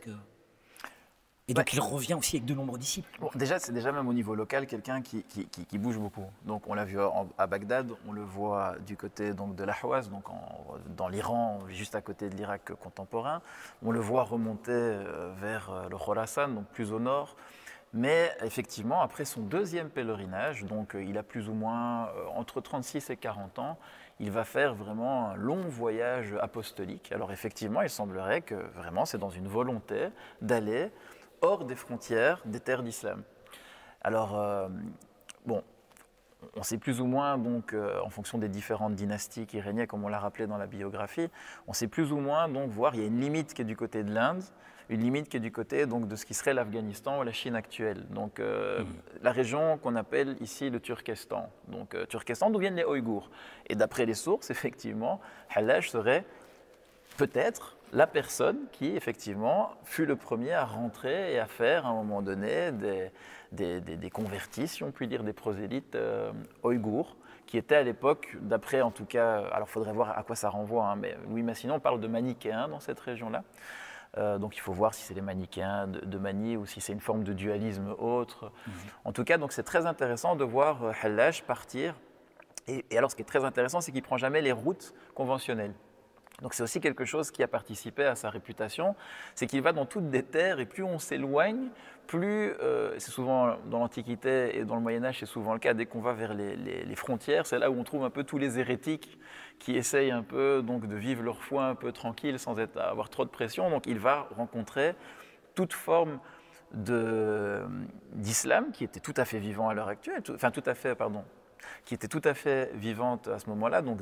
Et donc il revient aussi avec de nombreux disciples. Bon, c'est déjà même au niveau local quelqu'un qui bouge beaucoup. Donc on l'a vu à Bagdad, on le voit du côté donc, de l'Ahwaz, donc dans l'Iran, juste à côté de l'Irak contemporain. On le voit remonter vers le Khorasan, donc plus au nord. Mais effectivement, après son deuxième pèlerinage, donc il a plus ou moins entre 36 et 40 ans, il va faire vraiment un long voyage apostolique. Alors effectivement, il semblerait que vraiment c'est dans une volonté d'aller hors des frontières des terres d'islam. Alors, bon, on sait plus ou moins, donc, en fonction des différentes dynasties qui régnaient, comme on l'a rappelé dans la biographie, on sait plus ou moins donc, voir il y a une limite qui est du côté de l'Inde, une limite qui est du côté donc, de ce qui serait l'Afghanistan ou la Chine actuelle. Donc, la région qu'on appelle ici le Turkestan. Donc, Turkestan, d'où viennent les Ouïghours. Et d'après les sources, effectivement, Hallaj serait peut-être la personne qui, effectivement, fut le premier à rentrer et à faire, à un moment donné, des convertis, si on peut dire, des prosélytes ouïghours, qui étaient à l'époque, d'après en tout cas, alors il faudrait voir à quoi ça renvoie, hein, mais oui, mais sinon on parle de manichéens dans cette région-là. Donc il faut voir si c'est les manichéens de Mani ou si c'est une forme de dualisme autre. En tout cas, donc c'est très intéressant de voir Hallaj partir. Et alors ce qui est très intéressant, c'est qu'il ne prend jamais les routes conventionnelles. Donc c'est aussi quelque chose qui a participé à sa réputation, c'est qu'il va dans toutes des terres et plus on s'éloigne, plus, c'est souvent dans l'Antiquité et dans le Moyen-Âge, c'est souvent le cas, dès qu'on va vers les frontières, c'est là où on trouve un peu tous les hérétiques qui essayent un peu donc, de vivre leur foi un peu tranquille sans avoir trop de pression. Donc il va rencontrer toute forme d'islam qui était tout à fait vivant à l'heure actuelle, qui était tout à fait vivante à ce moment-là, donc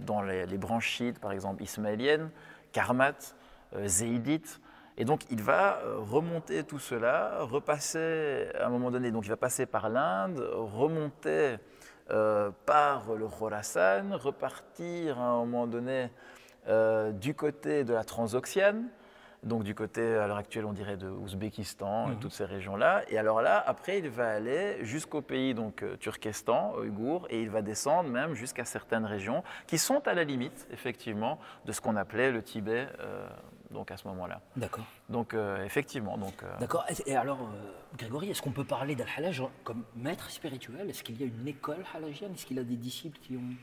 dans les branches chiites, par exemple, ismaéliennes, karmates, zéidites. Et donc, il va remonter tout cela, repasser à un moment donné, donc il va passer par l'Inde, remonter par le Khorasan, repartir à un moment donné du côté de la Transoxiane, donc du côté, à l'heure actuelle, on dirait de Ouzbékistan, toutes ces régions-là. Et alors là, après, il va aller jusqu'au pays, donc Turkestan, ouïghour, et il va descendre même jusqu'à certaines régions qui sont à la limite, effectivement, de ce qu'on appelait le Tibet, donc à ce moment-là. D'accord. Donc, effectivement. D'accord. Et alors, Grégory, est-ce qu'on peut parler d'Al-Hallaj comme maître spirituel? Est-ce qu'il y a une école hallajienne? Est-ce qu'il a des disciples qui ont...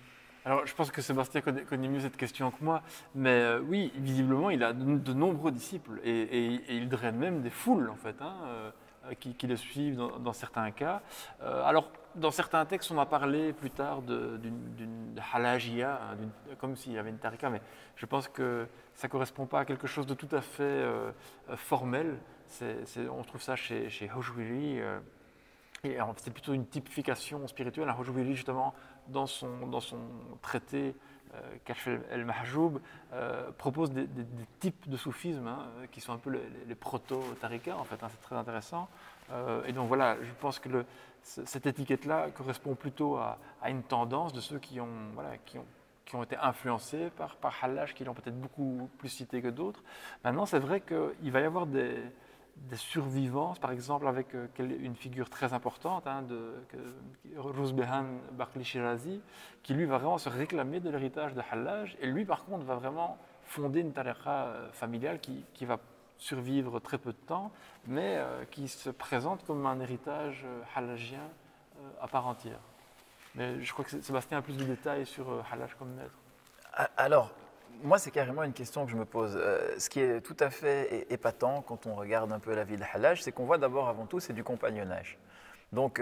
Alors, je pense que Sébastien connaît mieux cette question que moi, mais oui, visiblement, il a de nombreux disciples et il draine même des foules, en fait, hein, qui le suivent dans certains cas. Alors, dans certains textes, on a parlé plus tard d'une halajia, comme s'il y avait une tarika, mais je pense que ça ne correspond pas à quelque chose de tout à fait formel. On trouve ça chez Hojwiri. Et c'est plutôt une typification spirituelle. Al-Hujwiri, justement, dans son traité Kashf el-Mahjoub, propose des types de soufisme qui sont un peu les proto-tariqas, en fait. C'est très intéressant. Et donc voilà, je pense que cette étiquette-là correspond plutôt à une tendance de ceux qui ont été influencés par Hallaj, qui l'ont peut-être beaucoup plus cité que d'autres. Maintenant, c'est vrai qu'il va y avoir des survivances, par exemple avec une figure très importante, Ruzbehan Bakhli Shirazi, qui lui va vraiment se réclamer de l'héritage de Hallaj, et lui par contre va vraiment fonder une tariqa familiale qui va survivre très peu de temps, mais qui se présente comme un héritage hallajien à part entière. Mais je crois que Sébastien a plus de détails sur Hallaj comme maître. Alors, moi, c'est carrément une question que je me pose. Ce qui est tout à fait épatant quand on regarde un peu la vie de Hallaj, c'est qu'on voit d'abord, avant tout, c'est du compagnonnage. Donc,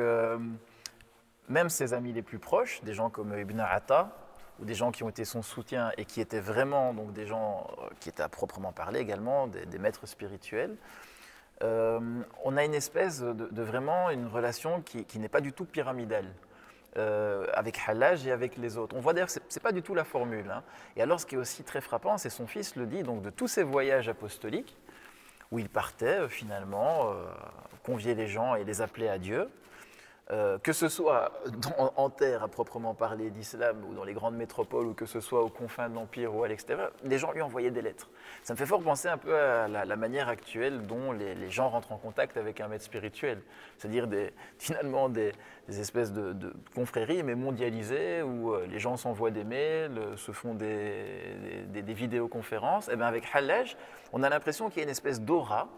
même ses amis les plus proches, des gens comme Ibn Atta, ou des gens qui ont été son soutien et qui étaient vraiment donc, des gens qui étaient à proprement parler également, des maîtres spirituels, on a une espèce de vraiment une relation qui n'est pas du tout pyramidale. Avec Hallaj et avec les autres. On voit d'ailleurs que ce n'est pas du tout la formule. Et alors, ce qui est aussi très frappant, c'est son fils le dit, donc de tous ces voyages apostoliques, où il partait finalement convier les gens et les appeler à Dieu, que ce soit en terre à proprement parler d'islam ou dans les grandes métropoles ou que ce soit aux confins de l'Empire ou à l'extérieur, les gens lui envoyaient des lettres. Ça me fait fort penser un peu à la manière actuelle dont les gens rentrent en contact avec un maître spirituel, c'est-à-dire finalement des espèces de confréries mais mondialisées où les gens s'envoient des mails, se font des vidéoconférences. Et bien avec Hallaj, on a l'impression qu'il y a une espèce d'aura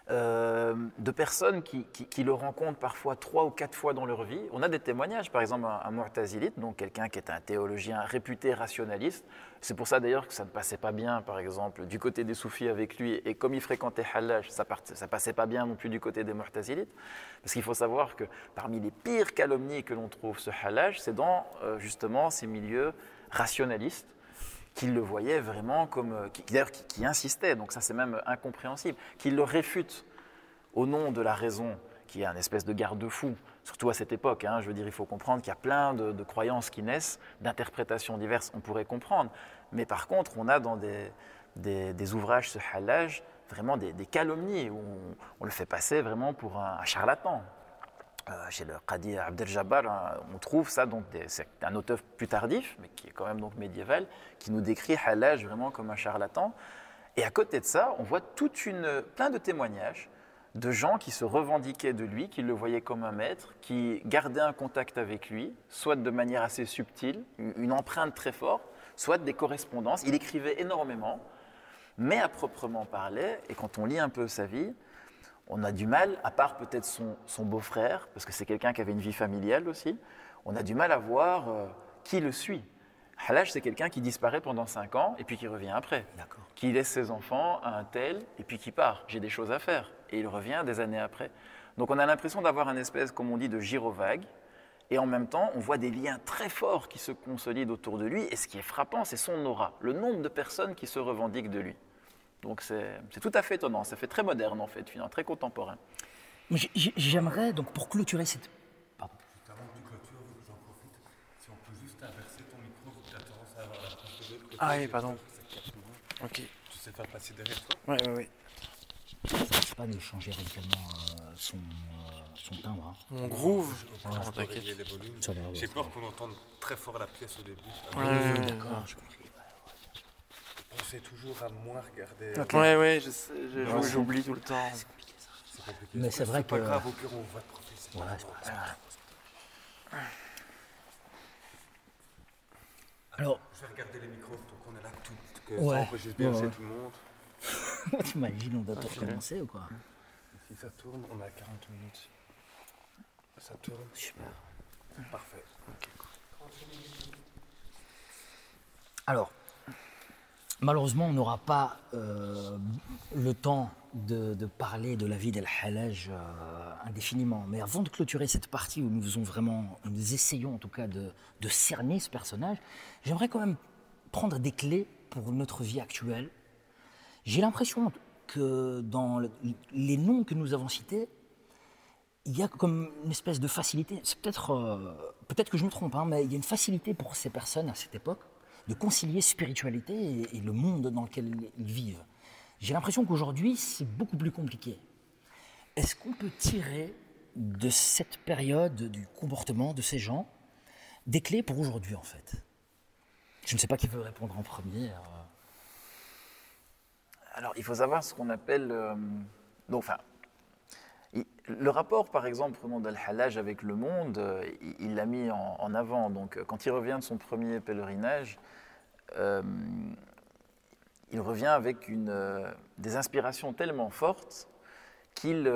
de personnes qui le rencontrent parfois 3 ou 4 fois dans leur vie. On a des témoignages, par exemple un Mu'tazilite, donc quelqu'un qui est un théologien réputé rationaliste. C'est pour ça d'ailleurs que ça ne passait pas bien, par exemple, du côté des soufis avec lui, et comme il fréquentait Hallaj, ça passait pas bien non plus du côté des Mu'tazilites, parce qu'il faut savoir que parmi les pires calomnies que l'on trouve ce Hallaj, c'est dans justement ces milieux rationalistes, qu'il le voyait vraiment comme, qui insistait, donc ça c'est même incompréhensible, qu'il le réfute au nom de la raison, qui est un espèce de garde-fou, surtout à cette époque. Je veux dire, il faut comprendre qu'il y a plein de croyances qui naissent, d'interprétations diverses, on pourrait comprendre. Mais par contre, on a dans des ouvrages, ce Hallaj, vraiment des calomnies, où on le fait passer vraiment pour un charlatan. Chez le Qadi Abdel Jabbar, on trouve ça, donc c'est un auteur plus tardif, mais qui est quand même donc médiéval, qui nous décrit Hallaj vraiment comme un charlatan. Et à côté de ça, on voit plein de témoignages de gens qui se revendiquaient de lui, qui le voyaient comme un maître, qui gardaient un contact avec lui, soit de manière assez subtile, une empreinte très forte, soit des correspondances. Il écrivait énormément, mais à proprement parler, et quand on lit un peu sa vie, on a du mal, à part peut-être son beau-frère, parce que c'est quelqu'un qui avait une vie familiale aussi, on a du mal à voir qui le suit. Hallaj, c'est quelqu'un qui disparaît pendant 5 ans et puis qui revient après. Qui laisse ses enfants à un tel et puis qui part. J'ai des choses à faire. Et il revient des années après. Donc on a l'impression d'avoir un espèce, comme on dit, de gyrovague. Et en même temps, on voit des liens très forts qui se consolident autour de lui. Et ce qui est frappant, c'est son aura, le nombre de personnes qui se revendiquent de lui. Donc c'est tout à fait étonnant, ça fait très moderne en fait, finalement, très contemporain. J'aimerais, donc pour clôturer cette... Pardon. Juste avant que tu clôtures, j'en profite, si on peut juste inverser ton micro, tu as tendance à avoir la touche de l'autre côté. Ah oui, pardon. Ok. Tu sais faire passer derrière toi? Oui. Ça ne risque pas de changer radicalement son timbre. Mon groove. T'inquiète. J'ai peur qu'on entende très fort la pièce au début. D'accord, je comprends. Pensez toujours à moins regarder. Oui, je sais, j'oublie tout le temps. C'est compliqué. Mais c'est vrai que... C'est pas grave, au pire on va te profiter. Voilà, c'est pas grave. Alors... Je vais regarder les micros, donc on est là tout, que Ouais. ça enregistre bien, c'est tout le monde. T'imagines, on doit tout recommencer ou quoi? Si ça tourne, on a 40 minutes. Ça tourne. Super. Parfait. Alors, malheureusement, on n'aura pas le temps de parler de la vie d'Al-Hallaj indéfiniment. Mais avant de clôturer cette partie où nous essayons en tout cas de cerner ce personnage, j'aimerais quand même prendre des clés pour notre vie actuelle. J'ai l'impression que dans les noms que nous avons cités, il y a comme une espèce de facilité, c'est peut-être que je me trompe, hein, mais il y a une facilité pour ces personnes à cette époque de concilier spiritualité et le monde dans lequel ils vivent. J'ai l'impression qu'aujourd'hui, c'est beaucoup plus compliqué. Est-ce qu'on peut tirer de cette période du comportement de ces gens des clés pour aujourd'hui, en fait? Je ne sais pas qui veut répondre en premier. Alors, il faut savoir ce qu'on appelle... le rapport, par exemple, prenons d'Al-Hallaj avec le monde, il l'a mis en avant. Donc, quand il revient de son premier pèlerinage, il revient avec des inspirations tellement fortes qu'il,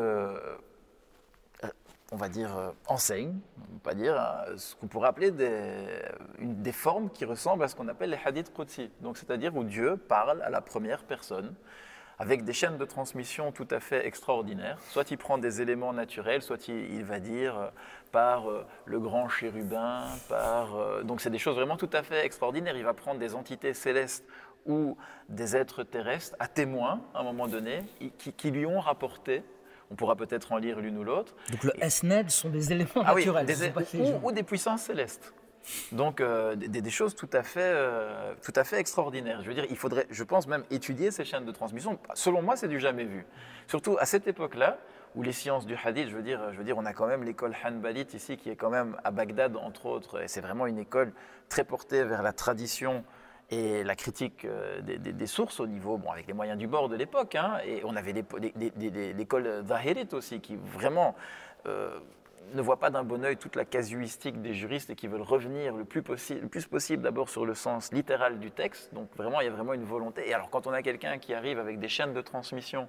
on va dire, enseigne, on ne peut pas dire, hein, ce qu'on pourrait appeler des formes qui ressemblent à ce qu'on appelle les hadiths qudsi. Donc, c'est-à-dire où Dieu parle à la première personne, avec des chaînes de transmission tout à fait extraordinaires. Soit il prend des éléments naturels, soit il va dire par le grand chérubin, donc c'est des choses vraiment tout à fait extraordinaires. Il va prendre des entités célestes ou des êtres terrestres à témoin, à un moment donné, qui lui ont rapporté. On pourra peut-être en lire l'une ou l'autre. Donc le SNED sont des éléments oui, naturels. ou des puissances célestes. Donc des choses tout à fait extraordinaires. Je veux dire, il faudrait, je pense, même étudier ces chaînes de transmission. Selon moi, c'est du jamais vu. Surtout à cette époque-là, où les sciences du hadith, je veux dire, on a quand même l'école hanbalite ici, qui est quand même à Bagdad, entre autres, et c'est vraiment une école très portée vers la tradition et la critique des sources au niveau, bon, avec les moyens du bord de l'époque, hein, et on avait l'école zahirite aussi, qui vraiment ne voit pas d'un bon œil toute la casuistique des juristes et qui veulent revenir le plus possible d'abord sur le sens littéral du texte. Donc vraiment, il y a vraiment une volonté. Et alors quand on a quelqu'un qui arrive avec des chaînes de transmission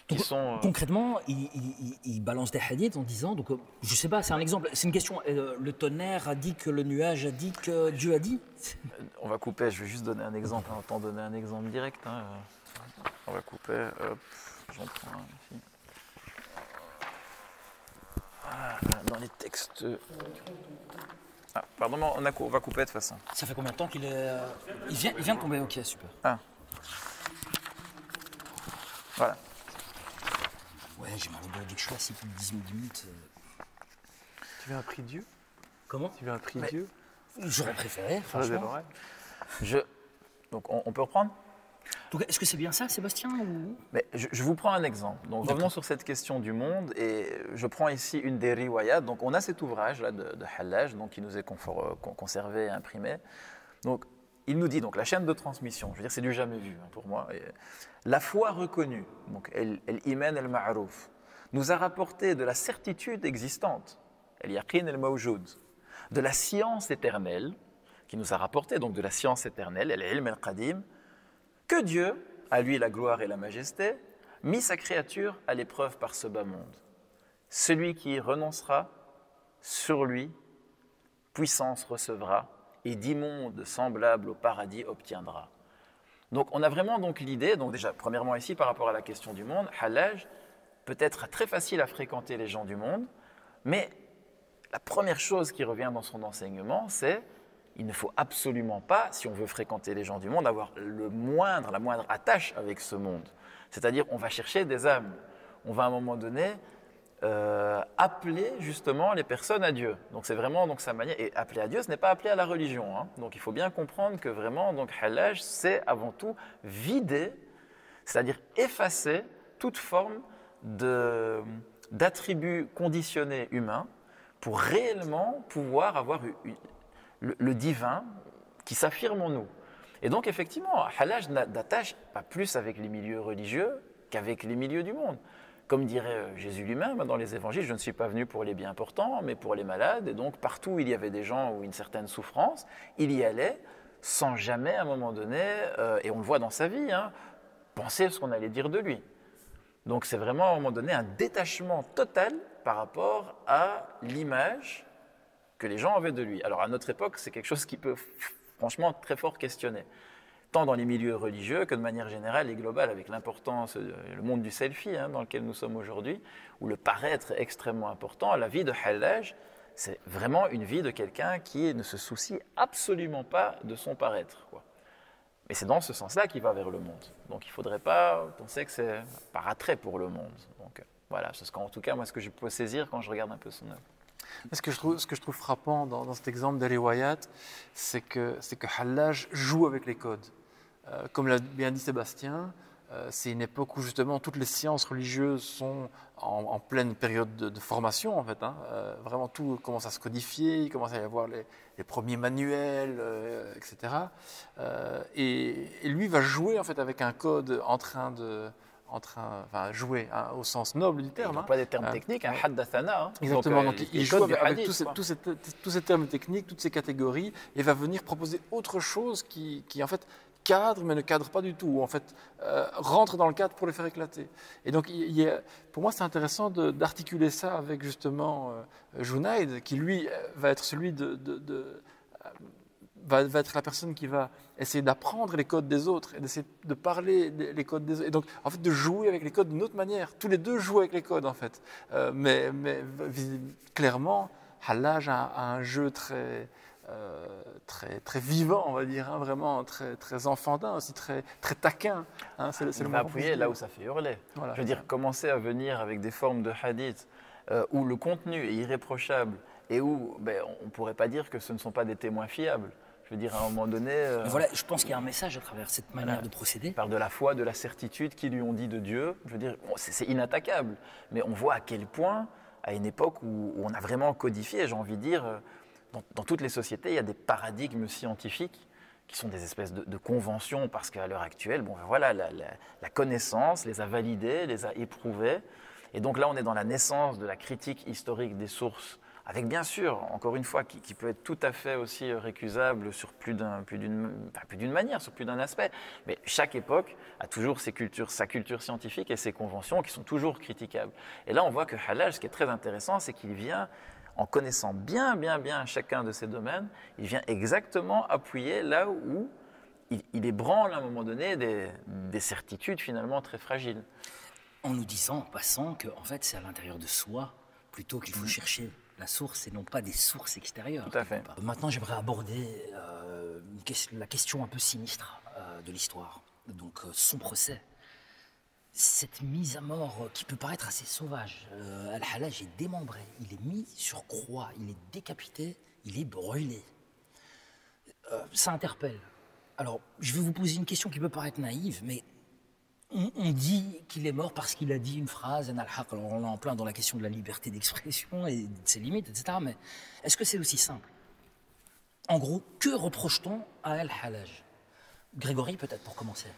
qui sont... Concrètement, il balance des hadiths en disant, donc je sais pas, c'est un exemple, c'est une question, le tonnerre a dit que le nuage a dit que Dieu a dit. On va couper, je vais juste donner un exemple, hein, autant donner un exemple direct. Hein. On va couper, hop, j'en prends un ici. Dans les textes... Ah, pardon, on va couper de toute façon. Ça fait combien de temps qu'il est... Il vient de tomber, ok, super. Ah. Voilà. Ouais, j'ai mal au dos dès que je suis assis plus de 10 minutes. Tu veux un prix Dieu? Comment? Tu veux un prix Dieu? J'aurais préféré, franchement. Donc on peut reprendre? Donc, est-ce que c'est bien ça, Sébastien ou... Mais je vous prends un exemple. Donc, revenons sur cette question du monde et je prends ici une des riwayat. Donc, on a cet ouvrage-là de Hallaj, donc, qui nous est conservé et imprimé. Donc, il nous dit, donc, la chaîne de transmission, je veux dire, c'est du jamais vu hein, pour moi. Et la foi reconnue, donc, el-iman el-ma'rouf, nous a rapporté de la certitude existante, el-yaqin el-mawjoud, de la science éternelle, qui nous a rapporté donc de la science éternelle, el-ilm el-qadim, que Dieu, à lui la gloire et la majesté, mit sa créature à l'épreuve par ce bas monde. Celui qui y renoncera, sur lui, puissance recevra, et d'immondes semblables au paradis obtiendra. Donc on a vraiment donc l'idée, donc déjà premièrement ici par rapport à la question du monde, Hallaj peut être très facile à fréquenter les gens du monde, mais la première chose qui revient dans son enseignement, c'est il ne faut absolument pas, si on veut fréquenter les gens du monde, avoir la moindre attache avec ce monde. C'est-à-dire, on va chercher des âmes. On va à un moment donné appeler justement les personnes à Dieu. Donc c'est vraiment donc, sa manière. Et appeler à Dieu, ce n'est pas appeler à la religion. Hein. Donc il faut bien comprendre que vraiment, donc Hallaj, c'est avant tout vider, c'est-à-dire effacer toute forme d'attributs conditionnés humains pour réellement pouvoir avoir le divin qui s'affirme en nous. Et donc, effectivement, Hallaj n'attache pas plus avec les milieux religieux qu'avec les milieux du monde. Comme dirait Jésus lui-même dans les évangiles, je ne suis pas venu pour les bien portants, mais pour les malades. Et donc, partout où il y avait des gens ou une certaine souffrance, il y allait sans jamais, à un moment donné, et on le voit dans sa vie, hein, penser ce qu'on allait dire de lui. Donc, c'est vraiment, à un moment donné, un détachement total par rapport à l'image que les gens avaient de lui. Alors à notre époque, c'est quelque chose qui peut franchement très fort questionner, tant dans les milieux religieux que de manière générale et globale, avec l'importance, le monde du selfie hein, dans lequel nous sommes aujourd'hui, où le paraître est extrêmement important. La vie de Hallaj, c'est vraiment une vie de quelqu'un qui ne se soucie absolument pas de son paraître, quoi. Mais c'est dans ce sens-là qu'il va vers le monde. Donc il ne faudrait pas penser que c'est par attrait pour le monde. Donc, Voilà, c'est en tout cas moi ce que je peux saisir quand je regarde un peu son œuvre. Ce que je trouve frappant dans cet exemple des riwayat, c'est que Hallaj joue avec les codes. Comme l'a bien dit Sébastien, c'est une époque où justement toutes les sciences religieuses sont en pleine période de formation en fait. Vraiment tout commence à se codifier, il commence à y avoir les premiers manuels, etc. Et lui va jouer en fait avec un code enfin jouer au sens noble du terme. Pas des termes techniques, un haddathana. Exactement, donc il joue avec tous ces termes techniques, toutes ces catégories, et va venir proposer autre chose qui en fait cadre, mais ne cadre pas du tout, ou en fait rentre dans le cadre pour le faire éclater. Et donc pour moi c'est intéressant d'articuler ça avec justement Junaid, qui lui va être celui va être la personne qui va essayer d'apprendre les codes des autres et d'essayer de parler les codes des autres. Et donc, en fait, de jouer avec les codes d'une autre manière. Tous les deux jouent avec les codes, en fait. Mais clairement, Hallaj a un jeu très vivant, on va dire, vraiment très enfantin, aussi très taquin. Il va appuyer là où ça fait hurler. Voilà, je veux dire, commencer à venir avec des formes de hadith où le contenu est irréprochable et où on ne pourrait pas dire que ce ne sont pas des témoins fiables. Je veux dire, à un moment donné... Voilà, je pense qu'il y a un message à travers cette manière de procéder. Il parle de la foi, de la certitude qu'ils lui ont dit de Dieu. Je veux dire, c'est inattaquable. Mais on voit à quel point, à une époque où on a vraiment codifié, j'ai envie de dire, dans toutes les sociétés, il y a des paradigmes scientifiques qui sont des espèces de conventions, parce qu'à l'heure actuelle, voilà, la connaissance les a validées, les a éprouvées. Et donc là, on est dans la naissance de la critique historique des sources, avec bien sûr, encore une fois, qui peut être tout à fait aussi récusable sur plus d'une manière, sur plus d'un aspect. Mais chaque époque a toujours sa culture scientifique et ses conventions qui sont toujours critiquables. Et là, on voit que Hallaj, ce qui est très intéressant, c'est qu'il vient, en connaissant bien chacun de ces domaines, il vient exactement appuyer là où il ébranle à un moment donné des certitudes finalement très fragiles. En nous disant, en passant, que en fait, c'est à l'intérieur de soi, plutôt qu'il faut chercher la source et non pas des sources extérieures. Tout à fait. Maintenant, j'aimerais aborder la question un peu sinistre de l'histoire. Donc, son procès. Cette mise à mort qui peut paraître assez sauvage. Al-Hallaj est démembré, il est mis sur croix, il est décapité, il est brûlé. Ça interpelle. Alors, je vais vous poser une question qui peut paraître naïve, mais on dit qu'il est mort parce qu'il a dit une phrase, alors on est en plein dans la question de la liberté d'expression et de ses limites, etc. Mais est-ce que c'est aussi simple? En gros, que reproche-t-on à Al-Hallaj? Grégory, peut-être pour commencer.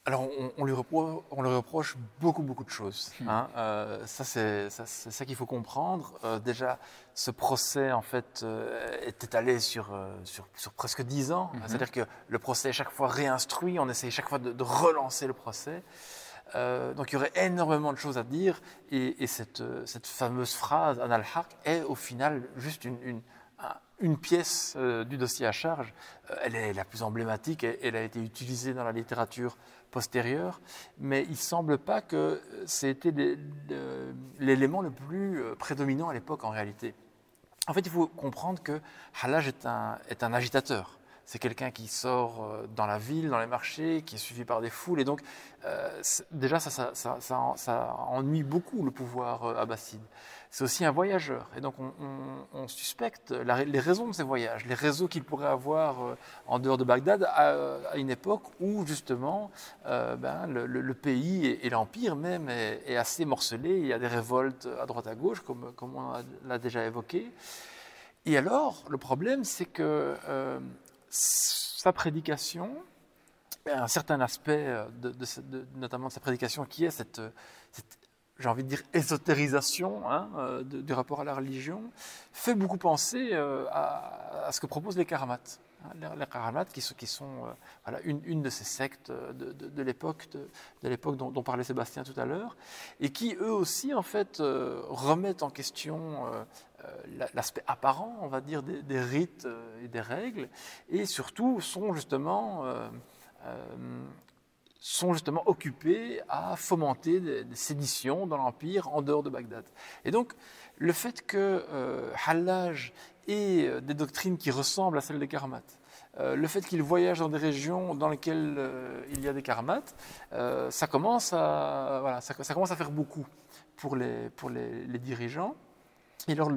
Alors, on lui reproche beaucoup de choses. Ça, c'est ça qu'il faut comprendre. Déjà, ce procès, en fait, est étalé sur presque 10 ans. C'est-à-dire que le procès est chaque fois réinstruit, on essaie chaque fois de relancer le procès. Donc, il y aurait énormément de choses à dire. Et cette fameuse phrase, An al-Haq, est au final juste une pièce du dossier à charge. Elle est la plus emblématique, elle a été utilisée dans la littérature postérieure, mais il ne semble pas que c'était l'élément le plus prédominant à l'époque en réalité. En fait, il faut comprendre que Hallaj est un agitateur. C'est quelqu'un qui sort dans la ville, dans les marchés, qui est suivi par des foules, et donc déjà ça ennuie beaucoup le pouvoir abbasside. C'est aussi un voyageur, et donc on suspecte les raisons de ces voyages, les réseaux qu'il pourrait avoir en dehors de Bagdad à une époque où justement le pays et l'empire même est assez morcelé, il y a des révoltes à droite à gauche, comme on l'a déjà évoqué. Et alors, le problème, c'est que sa prédication, un certain aspect notamment de sa prédication qui est cette j'ai envie de dire, ésotérisation du rapport à la religion, fait beaucoup penser à ce que proposent les karamates. Les karamates qui sont voilà, une de ces sectes de l'époque dont parlait Sébastien tout à l'heure, et qui eux aussi en fait remettent en question l'aspect apparent, on va dire, des rites et des règles, et surtout sont justement occupés à fomenter des séditions dans l'Empire en dehors de Bagdad. Et donc, le fait que Hallaj ait des doctrines qui ressemblent à celles des karamates, le fait qu'il voyage dans des régions dans lesquelles il y a des karmates, ça commence à faire beaucoup pour les dirigeants. Et alors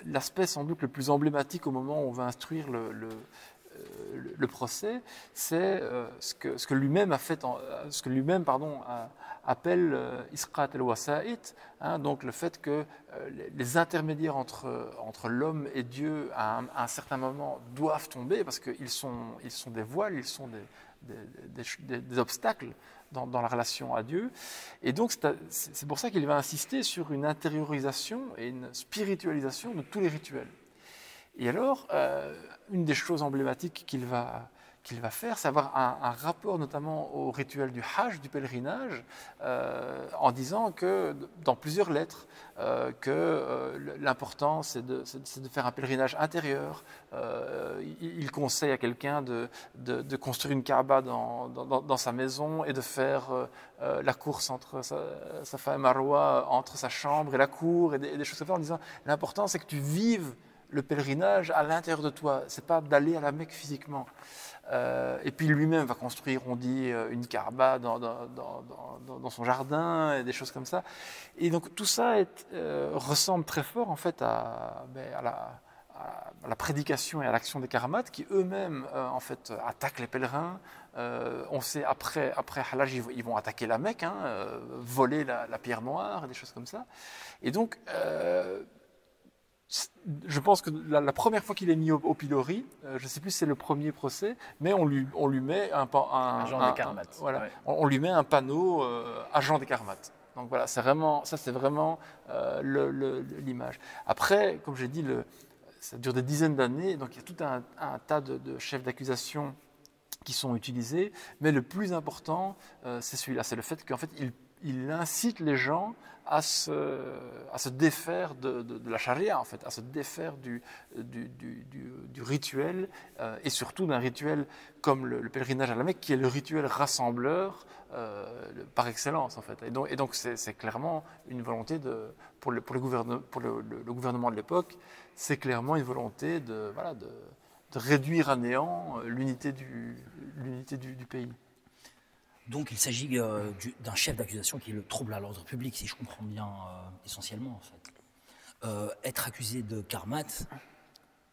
l'aspect sans doute le plus emblématique au moment où on va instruire le procès, c'est ce que lui-même appelle isqat al-wasa'it, donc le fait que les intermédiaires entre l'homme et Dieu à un certain moment doivent tomber parce qu'ils sont des voiles, ils sont des obstacles dans la relation à Dieu. Et donc c'est pour ça qu'il va insister sur une intériorisation et une spiritualisation de tous les rituels. Et alors, une des choses emblématiques qu'il va faire, c'est avoir un rapport notamment au rituel du Hajj, du pèlerinage, en disant que, dans plusieurs lettres, que l'important c'est de faire un pèlerinage intérieur. Il conseille à quelqu'un de construire une Kaaba dans sa maison et de faire la course entre Safa et Marwa, entre sa chambre et la cour, et des choses comme ça, en disant l'important c'est que tu vives le pèlerinage à l'intérieur de toi, c'est pas d'aller à la Mecque physiquement. Et puis lui-même va construire, on dit, une Kaaba dans son jardin et des choses comme ça. Et donc tout ça ressemble très fort en fait à la prédication et à l'action des karmates qui eux-mêmes en fait attaquent les pèlerins. On sait après Hallaj ils vont attaquer la Mecque, voler la pierre noire, des choses comme ça. Et donc je pense que la première fois qu'il est mis au pilori, je ne sais plus si c'est le premier procès, mais on lui met agent des karmates. Voilà, ouais. on lui met un panneau agent des karmates. Donc voilà, c'est vraiment l'image. Après, comme j'ai dit, ça dure des dizaines d'années, donc il y a tout un tas de chefs d'accusation qui sont utilisés, mais le plus important, c'est celui-là, c'est le fait qu'en fait, il incite les gens à se défaire de la charia, en fait, à se défaire du rituel, et surtout d'un rituel comme le pèlerinage à la Mecque, qui est le rituel rassembleur par excellence, en fait. Et donc c'est clairement une volonté pour le gouvernement de l'époque, c'est clairement une volonté de réduire à néant l'unité du pays. Donc il s'agit d'un chef d'accusation qui est le trouble à l'ordre public, si je comprends bien, essentiellement en fait. Être accusé de karmat,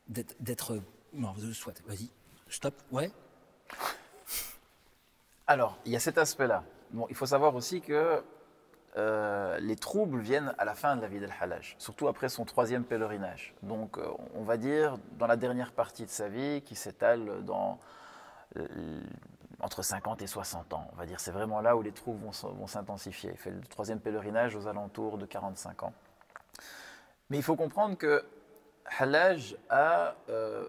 d'être... Non, soit, vas-y, stop, ouais. Alors, il y a cet aspect-là. Bon, il faut savoir aussi que les troubles viennent à la fin de la vie d'Al-Hallaj, surtout après son 3e pèlerinage. Donc, on va dire dans la dernière partie de sa vie, qui s'étale entre 50 et 60 ans. On va dire, c'est vraiment là où les troubles vont s'intensifier. Il fait le 3e pèlerinage aux alentours de 45 ans. Mais il faut comprendre que Hallaj a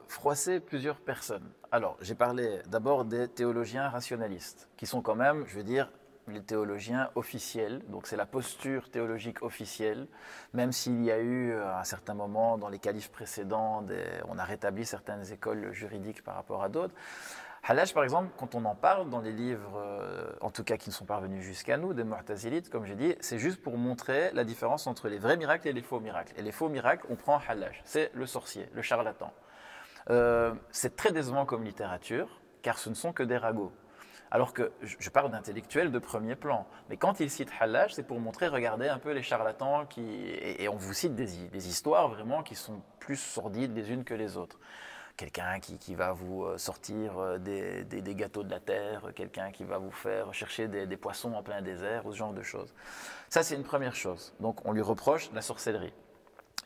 froissé plusieurs personnes. Alors, j'ai parlé d'abord des théologiens rationalistes, qui sont quand même, je veux dire, les théologiens officiels. Donc, c'est la posture théologique officielle, même s'il y a eu, à un certain moment, dans les califes précédents, on a rétabli certaines écoles juridiques par rapport à d'autres. Hallaj, par exemple, quand on en parle dans les livres, en tout cas qui ne sont parvenus jusqu'à nous, des Mu'tazilites, comme j'ai dit, c'est juste pour montrer la différence entre les vrais miracles et les faux miracles. Et les faux miracles, on prend Hallaj, c'est le sorcier, le charlatan. C'est très décevant comme littérature, car ce ne sont que des ragots. Alors que je parle d'intellectuels de premier plan. Mais quand il cite Hallaj, c'est pour montrer, regardez un peu les charlatans, et on vous cite des histoires vraiment qui sont plus sordides les unes que les autres. Quelqu'un qui va vous sortir des gâteaux de la terre, quelqu'un qui va vous faire chercher des poissons en plein désert, ou ce genre de choses. Ça, c'est une première chose. Donc, on lui reproche la sorcellerie.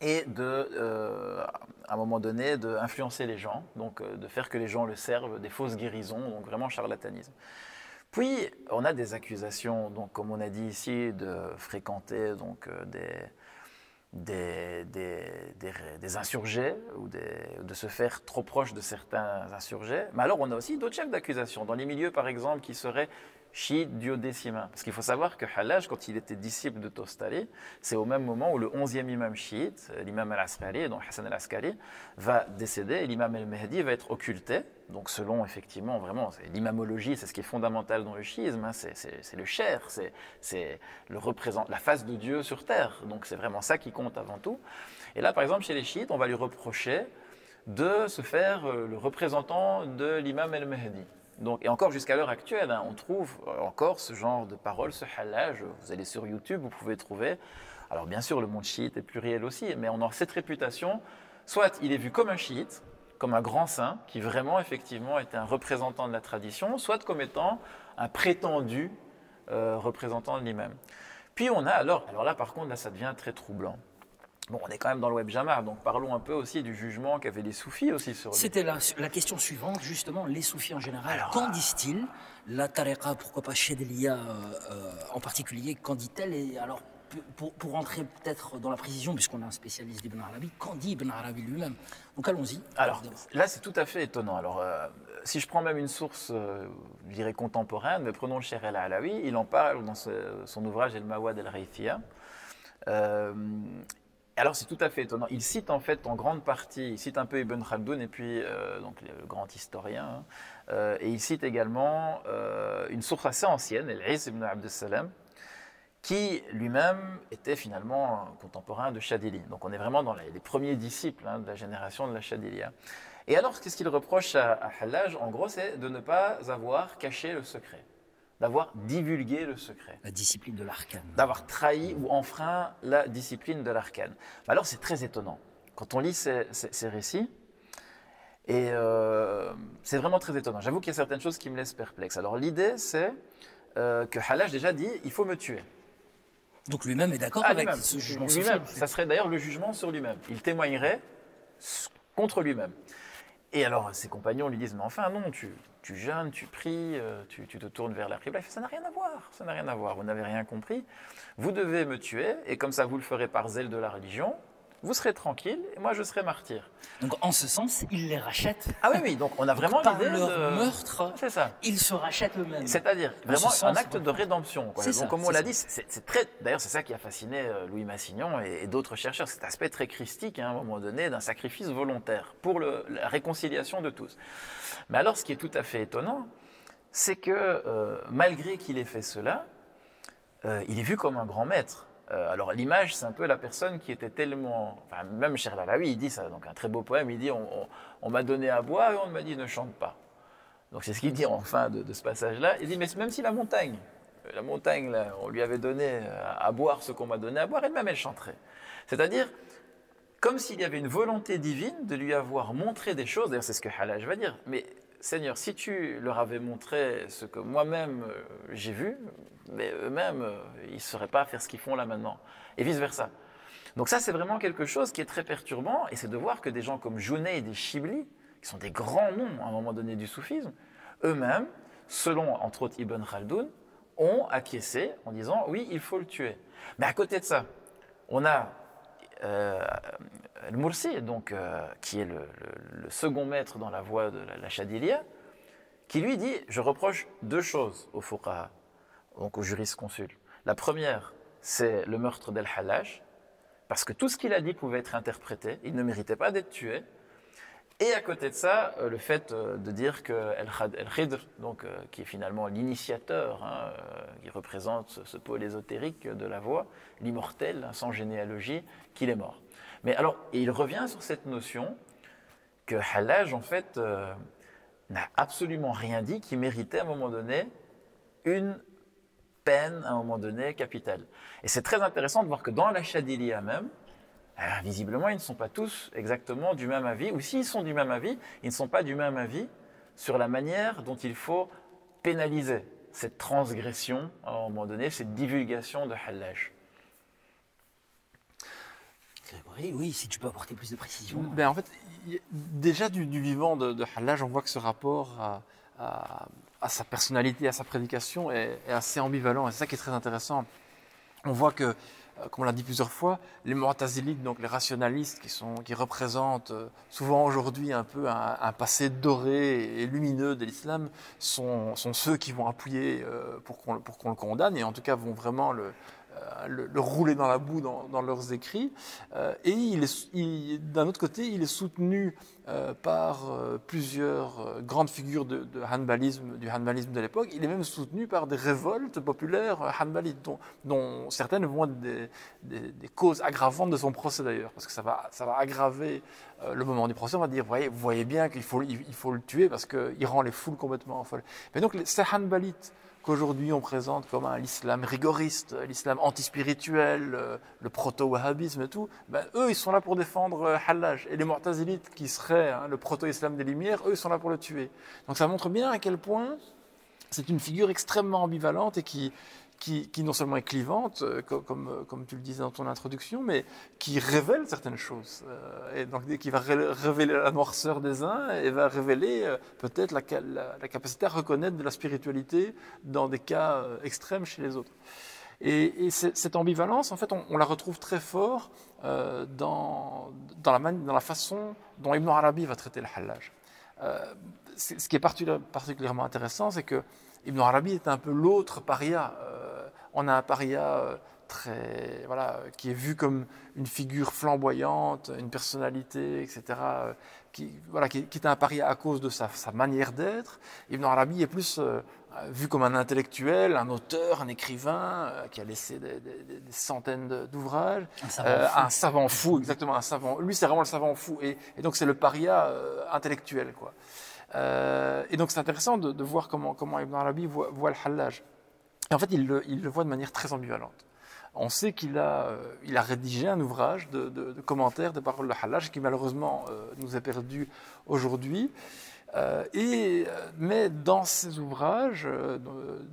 Et à un moment donné, d'influencer les gens, donc de faire que les gens le servent, des fausses guérisons, donc vraiment charlatanisme. Puis, on a des accusations, donc, comme on a dit ici, de fréquenter donc, des insurgés ou de se faire trop proche de certains insurgés. Mais alors, on a aussi d'autres chefs d'accusation, dans les milieux, par exemple, qui seraient chiites duodécimains. Parce qu'il faut savoir que Hallaj, quand il était disciple de Tostari, c'est au même moment où le 11e imam chiite, l'imam al-Askari, donc Hassan al-Askari, va décéder et l'imam al-Mahdi va être occulté. Donc selon, effectivement, vraiment, l'imamologie, c'est ce qui est fondamental dans le chiisme, c'est le cher, c'est la face de Dieu sur terre. Donc c'est vraiment ça qui compte avant tout. Et là, par exemple, chez les chiites, on va lui reprocher de se faire le représentant de l'imam el-Mahdi. Donc, et encore jusqu'à l'heure actuelle, hein, on trouve encore ce genre de paroles, ce halaj. Vous allez sur YouTube, vous pouvez trouver. Alors bien sûr, le monde chiite est pluriel aussi, mais on a cette réputation. Soit il est vu comme un chiite, comme un grand saint, qui vraiment, effectivement, était un représentant de la tradition, soit comme étant un prétendu représentant de l'imam. Puis on a alors là par contre, là ça devient très troublant. Bon, on est quand même dans le web Jama, donc parlons un peu aussi du jugement qu'avaient les soufis aussi sur lui. C'était la question suivante, justement, les soufis en général. Alors, qu'en disent-ils? La tariqa, pourquoi pas Chadiliya en particulier, qu'en dit-elle? Et alors, pour rentrer peut-être dans la précision, puisqu'on a un spécialiste d'Ibn Arabi, qu'en dit Ibn Arabi lui-même? Donc allons-y. Alors là, c'est tout à fait étonnant. Alors, si je prends même une source, je dirais contemporaine, mais prenons le Cheikh el-Alawi, il en parle dans son ouvrage El-Mawad el-Raythiyya. Alors c'est tout à fait étonnant. Il cite en fait en grande partie, il cite un peu Ibn Khaldoun et puis donc le grand historien, et il cite également une source assez ancienne, El-Is ibn Abd salam, qui lui-même était finalement contemporain de Chadili. Donc on est vraiment dans les premiers disciples de la génération de la Chadiliya. Et alors qu'est-ce qu'il reproche à Hallaj? En gros, c'est de ne pas avoir caché le secret, d'avoir divulgué le secret. La discipline de l'arcane. D'avoir trahi ou enfreint la discipline de l'arcane. Alors c'est très étonnant. Quand on lit ces récits, et c'est vraiment très étonnant. J'avoue qu'il y a certaines choses qui me laissent perplexe. Alors l'idée, c'est que Hallaj déjà dit « il faut me tuer ». Donc lui-même est d'accord avec ce jugement social. Ça serait d'ailleurs le jugement sur lui-même. Il témoignerait contre lui-même. Et alors ses compagnons lui disent « mais enfin non, tu jeûnes, tu pries, tu te tournes vers la qibla ». Ça n'a rien à voir, ça n'a rien à voir, vous n'avez rien compris. Vous devez me tuer, et comme ça vous le ferez par zèle de la religion, vous serez tranquille, et moi je serai martyr. Donc en ce sens, il les rachète. Ah oui, oui, donc on a vraiment l'idée de... Par leur meurtre, c'est ça. Ils se rachètent eux-mêmes. C'est-à-dire vraiment un acte de rédemption. Quoi. Donc ça, comme on l'a dit, c'est très... D'ailleurs c'est ça qui a fasciné Louis Massignon et d'autres chercheurs, cet aspect très christique à un moment donné d'un sacrifice volontaire pour la réconciliation de tous. Mais alors ce qui est tout à fait étonnant, c'est que malgré qu'il ait fait cela, il est vu comme un grand maître. Alors l'image, c'est un peu la personne qui était tellement... Enfin, même Cheikh el-Alawi, il dit ça, donc un très beau poème, il dit on m'a donné à boire et on m'a dit ne chante pas. Donc c'est ce qu'il dit en fin de ce passage-là. Il dit mais même si la montagne là, on lui avait donné à boire ce qu'on m'a donné à boire, elle-même elle chanterait. C'est-à-dire comme s'il y avait une volonté divine de lui avoir montré des choses, d'ailleurs c'est ce que Hallaj va dire, mais Seigneur, si tu leur avais montré ce que moi-même j'ai vu, mais eux-mêmes, ils ne sauraient pas faire ce qu'ils font là maintenant, et vice-versa. Donc ça, c'est vraiment quelque chose qui est très perturbant, et c'est de voir que des gens comme Junayd et Shibli, qui sont des grands noms à un moment donné du soufisme, eux-mêmes, selon entre autres Ibn Khaldoun, ont acquiescé en disant « oui, il faut le tuer ». Mais à côté de ça, on a Al-Mursi, donc, qui est le second maître dans la voie de la Chadiliya, qui lui dit « je reproche deux choses aux fuqaha », donc aux jurisconsuls. La première, c'est le meurtre d'Al-Hallaj, parce que tout ce qu'il a dit pouvait être interprété, il ne méritait pas d'être tué. Et à côté de ça, le fait de dire que Al-Khidr, donc, qui est finalement l'initiateur, qui représente ce pôle ésotérique de la voie, l'immortel, sans généalogie, qu'il est mort. Mais alors, il revient sur cette notion que Hallaj, en fait, n'a absolument rien dit qui méritait à un moment donné une peine, à un moment donné, capitale. Et c'est très intéressant de voir que dans la Chadiliya même, visiblement, ils ne sont pas tous exactement du même avis, ou s'ils sont du même avis, ils ne sont pas du même avis sur la manière dont il faut pénaliser cette transgression, à un moment donné, cette divulgation de Hallaj. Oui, si tu peux apporter plus de précision. Ben, en fait, déjà du vivant de Hallaj, on voit que ce rapport à sa personnalité, à sa prédication est assez ambivalent, et c'est ça qui est très intéressant. On voit que, comme on l'a dit plusieurs fois, les Mu'tazilites, donc les rationalistes qui représentent souvent aujourd'hui un peu un passé doré et lumineux de l'islam, sont ceux qui vont appuyer pour qu'on le condamne, et en tout cas vont vraiment le rouler dans la boue dans leurs écrits. Et d'un autre côté, il est soutenu par plusieurs grandes figures du hanbalisme de l'époque. Il est même soutenu par des révoltes populaires hanbalites, dont certaines vont être des causes aggravantes de son procès d'ailleurs, parce que ça va aggraver le moment du procès. On va dire, vous voyez bien qu'il faut le tuer parce qu'il rend les foules complètement folles. Mais donc ces hanbalites qu'aujourd'hui on présente comme l'islam rigoriste, l'islam antispirituel, le proto-wahhabisme et tout, eux ils sont là pour défendre Hallaj. Et les Mu'tazilites qui seraient le proto-islam des Lumières, eux ils sont là pour le tuer. Donc ça montre bien à quel point c'est une figure extrêmement ambivalente et qui non seulement est clivante, comme tu le disais dans ton introduction, mais qui révèle certaines choses. Et donc qui va révéler la noirceur des uns et va révéler peut-être la capacité à reconnaître de la spiritualité dans des cas extrêmes chez les autres. Et cette ambivalence, en fait, on la retrouve très fort dans la façon dont Ibn Arabi va traiter le Hallaj. Ce qui est particulièrement intéressant, c'est que Ibn Arabi est un peu l'autre paria. On a un paria qui est vu comme une figure flamboyante, une personnalité, etc., qui est un paria à cause de sa manière d'être. Ibn Arabi est plus vu comme un intellectuel, un auteur, un écrivain qui a laissé des centaines d'ouvrages. Un savant fou, exactement, un savant. Lui, c'est vraiment le savant fou. Et donc, c'est le paria intellectuel, quoi. Et donc c'est intéressant de voir comment Ibn Arabi voit le Hallaj. Et en fait, il le voit de manière très ambivalente. On sait qu'il a rédigé un ouvrage de commentaires des paroles de Hallaj qui malheureusement nous est perdu aujourd'hui. Mais dans ces ouvrages,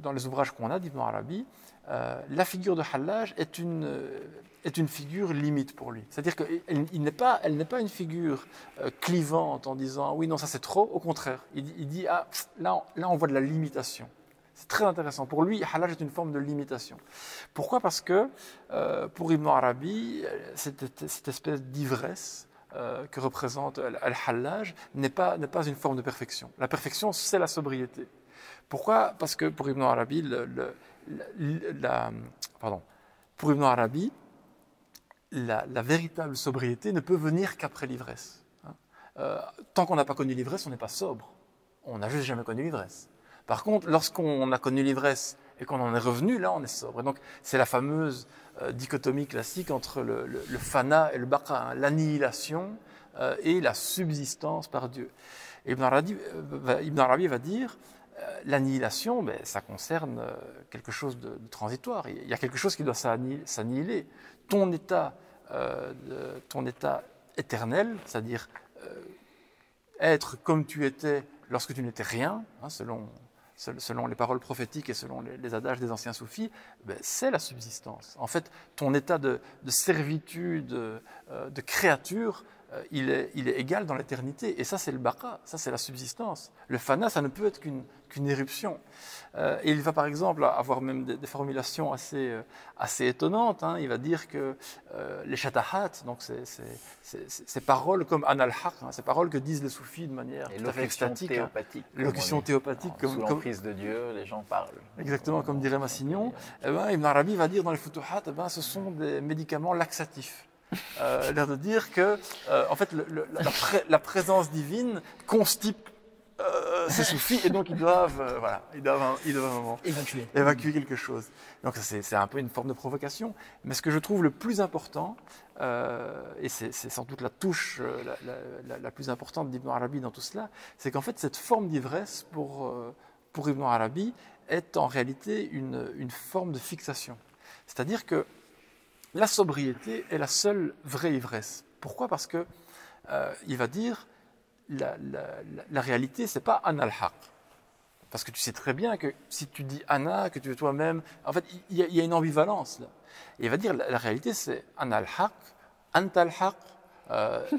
dans les ouvrages qu'on a d'Ibn Arabi, la figure de Hallaj est une figure limite pour lui. C'est-à-dire qu'elle n'est pas une figure clivante en disant « oui, non, ça c'est trop ». Au contraire, il dit « ah, là on voit de la limitation ». C'est très intéressant. Pour lui, Hallaj est une forme de limitation. Pourquoi ? Parce que pour Ibn Arabi, cette espèce d'ivresse que représente Al-Hallaj n'est pas une forme de perfection. La perfection, c'est la sobriété. Pourquoi ? Parce que pour Ibn Arabi, pour Ibn Arabi, la véritable sobriété ne peut venir qu'après l'ivresse. Tant qu'on n'a pas connu l'ivresse, on n'est pas sobre. On n'a juste jamais connu l'ivresse. Par contre, lorsqu'on a connu l'ivresse et qu'on en est revenu, là, on est sobre. Et donc, c'est la fameuse dichotomie classique entre le fana et le baqa, l'annihilation et la subsistance par Dieu. Et Ibn Arabi va dire l'annihilation, ça concerne quelque chose de transitoire. Il y a quelque chose qui doit s'annihiler. Ton état éternel, c'est-à-dire être comme tu étais lorsque tu n'étais rien, selon les paroles prophétiques et selon les adages des anciens soufis, c'est la subsistance. En fait, ton état de servitude, de créature, il est égal dans l'éternité. Et ça, c'est le baqa, ça, c'est la subsistance. Le fana, ça ne peut être qu'une éruption. Et il va, par exemple, avoir même des formulations assez étonnantes. Il va dire que les shatahat, donc ces paroles comme an-al-haq, ces paroles que disent les soufis de manière tout à fait extatique. L'élocution théopathique. Sous l'emprise de Dieu, les gens parlent. Exactement, comme dirait Massignon. Ibn Arabi va dire dans les futuhat, ce sont des médicaments laxatifs. L'air de dire que, en fait, la présence divine constipe ces soufis et donc ils doivent évacuer quelque chose. Donc c'est un peu une forme de provocation. Mais ce que je trouve le plus important, et c'est sans doute la touche la plus importante d'Ibn Arabi dans tout cela, c'est qu'en fait cette forme d'ivresse pour Ibn Arabi est en réalité une forme de fixation. C'est-à-dire que la sobriété est la seule vraie ivresse. Pourquoi ? Parce que il va dire la réalité, c'est pas ana al-haq. Parce que tu sais très bien que si tu dis ana, que tu es toi-même, en fait, il y a une ambivalence là. Et il va dire la réalité, c'est ana al-haq, anta al-haq,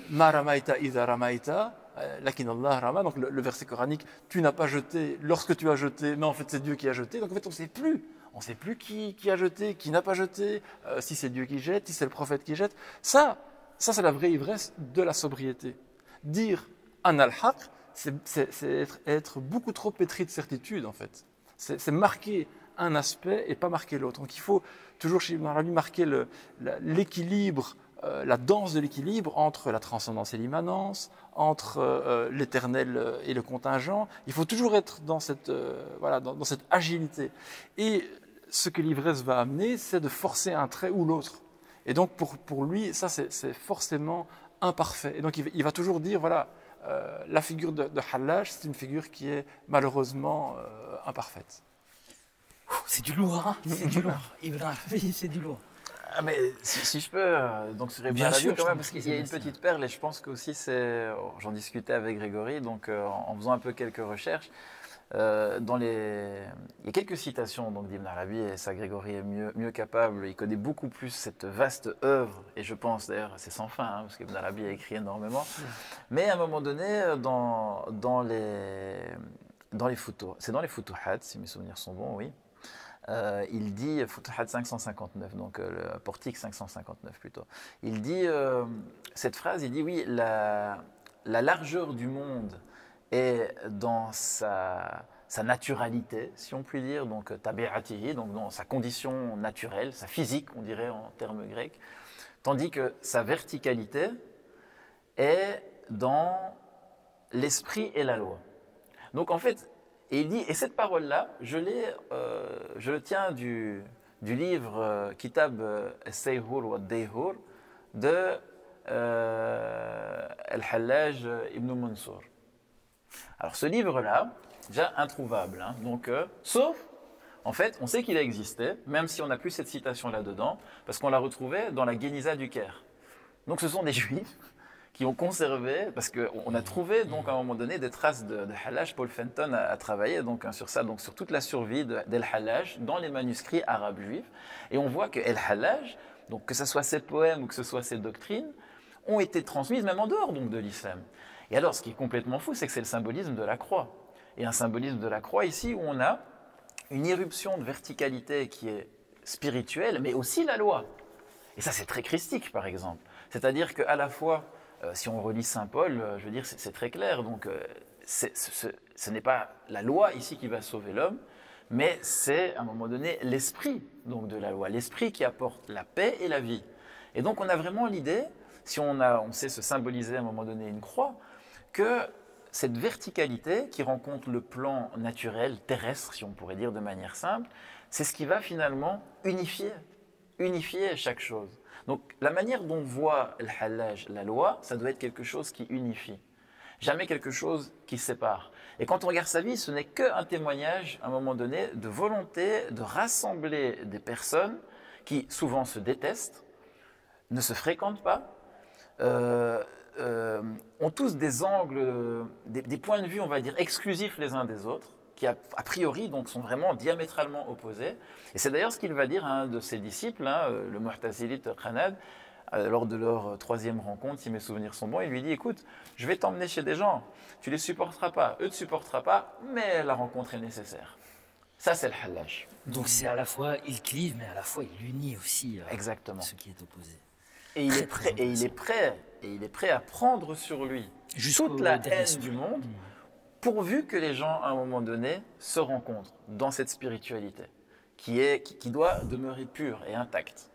ma ramaita idha ramaita, lakin Allah rama. Donc le verset coranique, tu n'as pas jeté lorsque tu as jeté, mais en fait c'est Dieu qui a jeté. Donc en fait on ne sait plus. On ne sait plus qui a jeté, qui n'a pas jeté, si c'est Dieu qui jette, si c'est le prophète qui jette. Ça c'est la vraie ivresse de la sobriété. Dire an al-haq, c'est être beaucoup trop pétri de certitude en fait. C'est marquer un aspect et pas marquer l'autre. Donc il faut toujours chez Ibn Arabi marquer l'équilibre, la danse de l'équilibre entre la transcendance et l'immanence, entre l'éternel et le contingent. Il faut toujours être dans cette, voilà, dans cette agilité. Et ce que l'ivresse va amener, c'est de forcer un trait ou l'autre. Et donc pour lui, ça c'est forcément imparfait. Et donc il va toujours dire, voilà, la figure de Hallaj, c'est une figure qui est malheureusement imparfaite. C'est du lourd, hein. C'est du lourd. Ibn Arabi, c'est du lourd. Ah, mais si je peux, donc sur Ibn Bien Arabi, sûr, quand je même, t'en parce prie, qu'il y a une Sébastien. petite perle, et je pense qu'aussi c'est, j'en discutais avec Grégory, donc en faisant un peu quelques recherches, il y a quelques citations donc d'Ibn Arabi, et ça Grégory est mieux capable, il connaît beaucoup plus cette vaste œuvre, et je pense d'ailleurs c'est sans fin, hein, parce qu'Ibn Arabi a écrit énormément, mais à un moment donné, dans les Futuhat, c'est dans les Futuhat, si mes souvenirs sont bons, oui. Il dit, Futuhat 559, donc le portique 559 plutôt. Il dit cette phrase, il dit oui, la largeur du monde est dans sa naturalité, si on peut dire, donc tabi'atihi, donc dans sa condition naturelle, sa physique, on dirait en termes grecs, tandis que sa verticalité est dans l'esprit et la loi. Donc en fait, et il dit, et cette parole-là, je le tiens du livre Kitab Al-Sayhur wa Al-Dayhur de Al-Hallaj ibn Mansour. Alors ce livre-là, déjà introuvable, hein, donc, sauf, en fait, on sait qu'il a existé, même si on n'a plus cette citation là-dedans, parce qu'on l'a retrouvé dans la Guéniza du Caire. Donc ce sont des juifs qui ont conservé, parce qu'on a trouvé donc à un moment donné des traces de Hallaj. Paul Fenton a travaillé donc, sur ça, donc sur toute la survie d'El Hallaj dans les manuscrits arabes juifs. Et on voit que El Hallaj, donc que ce soit ses poèmes ou que ce soit ses doctrines, ont été transmises même en dehors donc, de l'islam. Et alors ce qui est complètement fou, c'est que c'est le symbolisme de la croix. Et un symbolisme de la croix ici où on a une irruption de verticalité qui est spirituelle, mais aussi la loi. Et ça c'est très christique par exemple. C'est-à-dire qu'à la fois, si on relit Saint Paul, je veux dire, c'est très clair. Donc, ce n'est pas la loi ici qui va sauver l'homme, mais c'est à un moment donné l'esprit donc de la loi, l'esprit qui apporte la paix et la vie. Et donc, on a vraiment l'idée, si on sait se symboliser à un moment donné une croix, que cette verticalité qui rencontre le plan naturel, terrestre, si on pourrait dire de manière simple, c'est ce qui va finalement unifier chaque chose. Donc la manière dont voit le Hallaj la loi, ça doit être quelque chose qui unifie, jamais quelque chose qui sépare. Et quand on regarde sa vie, ce n'est qu'un témoignage, à un moment donné, de volonté de rassembler des personnes qui souvent se détestent, ne se fréquentent pas, ont tous des angles, des points de vue, on va dire, exclusifs les uns des autres, qui a priori donc, sont vraiment diamétralement opposés. Et c'est d'ailleurs ce qu'il va dire à un de ses disciples, hein, le Mu'tazilite Khanad, lors de leur troisième rencontre, si mes souvenirs sont bons, il lui dit, écoute, je vais t'emmener chez des gens, tu les supporteras pas, eux ne te supporteront pas, mais la rencontre est nécessaire. Ça, c'est le Hallaj. Donc c'est à la fois, il clive, mais à la fois, il unit aussi Exactement. ce qui est opposé. Et il est prêt à prendre sur lui toute la haine du monde, pourvu que les gens, à un moment donné, se rencontrent dans cette spiritualité qui doit demeurer pure et intacte.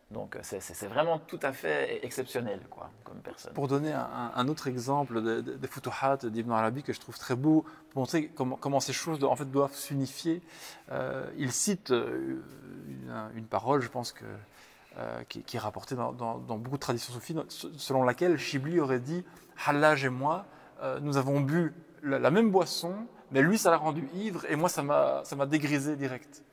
Donc c'est vraiment tout à fait exceptionnel quoi, comme personne. Pour donner un autre exemple des Futuhat d'Ibn Arabi que je trouve très beau, pour montrer comment ces choses en fait, doivent s'unifier, il cite une parole, je pense, qui est rapportée dans beaucoup de traditions soufis, selon laquelle Shibli aurait dit « Hallaj et moi, nous avons bu la même boisson, mais lui, ça l'a rendu ivre, et moi, ça m'a dégrisé direct. »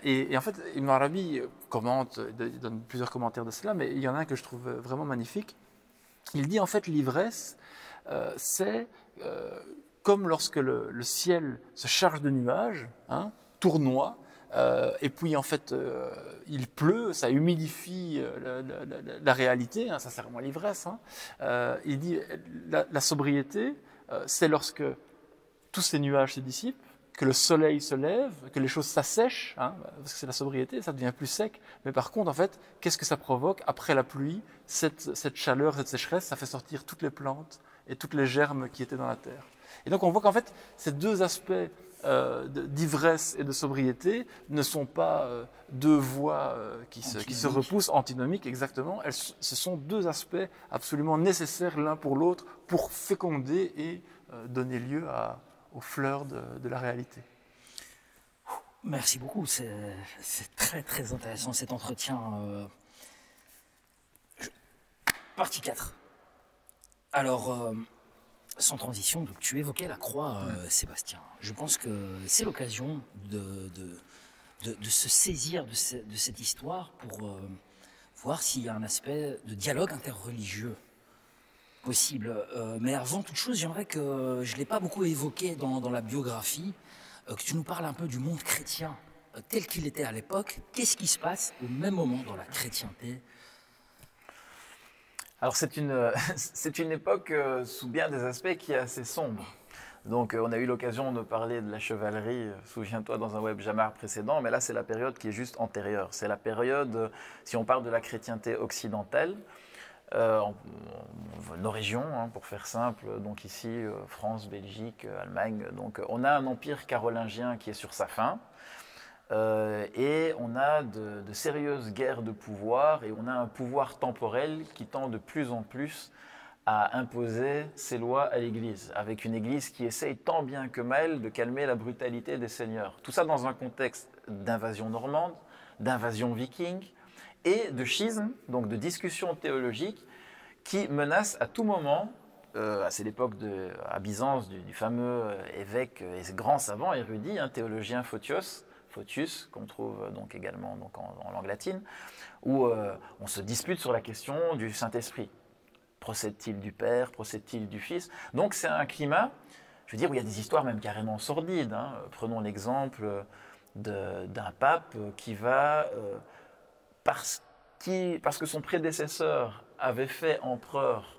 Et en fait, Ibn Arabi commente, il donne plusieurs commentaires de cela, mais il y en a un que je trouve vraiment magnifique. Il dit en fait l'ivresse, c'est comme lorsque le ciel se charge de nuages, hein, tournoie, et puis en fait il pleut, ça humidifie la réalité, hein, ça c'est vraiment l'ivresse. Hein. Il dit la sobriété, c'est lorsque tous ces nuages se dissipent, que le soleil se lève, que les choses s'assèchent, hein, parce que c'est la sobriété, ça devient plus sec. Mais par contre, en fait, qu'est-ce que ça provoque après la pluie, cette chaleur, cette sécheresse, ça fait sortir toutes les plantes et toutes les germes qui étaient dans la terre. Et donc on voit qu'en fait, ces deux aspects d'ivresse et de sobriété ne sont pas deux voies qui se repoussent, antinomiques exactement. Ce sont deux aspects absolument nécessaires l'un pour l'autre pour féconder et donner lieu aux fleurs de la réalité. Merci beaucoup, c'est très très intéressant cet entretien. Partie 4. Alors, sans transition, donc, tu évoquais la croix, Sébastien. Je pense que c'est l'occasion de se saisir de cette histoire pour voir s'il y a un aspect de dialogue interreligieux possible. Mais avant toute chose, j'aimerais que, je ne l'ai pas beaucoup évoqué dans la biographie, que tu nous parles un peu du monde chrétien tel qu'il était à l'époque. Qu'est-ce qui se passe au même moment dans la chrétienté? Alors c'est une époque sous bien des aspects qui est assez sombre. Donc on a eu l'occasion de parler de la chevalerie, souviens-toi, dans un web Jamar précédent, mais là c'est la période qui est juste antérieure. C'est la période, si on parle de la chrétienté occidentale, nos régions, hein, pour faire simple, donc ici France, Belgique, Allemagne, donc on a un empire carolingien qui est sur sa fin. Et on a de sérieuses guerres de pouvoir et on a un pouvoir temporel qui tend de plus en plus à imposer ses lois à l'Église, avec une Église qui essaye tant bien que mal de calmer la brutalité des seigneurs. Tout ça dans un contexte d'invasion normande, d'invasion viking et de schisme, donc de discussion théologique qui menace à tout moment, c'est l'époque à Byzance du fameux évêque et grand savant érudit, un théologien Photius, qu'on trouve donc également donc en langue latine, où on se dispute sur la question du Saint-Esprit. Procède-t-il du Père, procède-t-il du Fils? Donc c'est un climat, je veux dire, où il y a des histoires même carrément sordides. Hein. Prenons l'exemple d'un pape qui va, parce que son prédécesseur avait fait empereur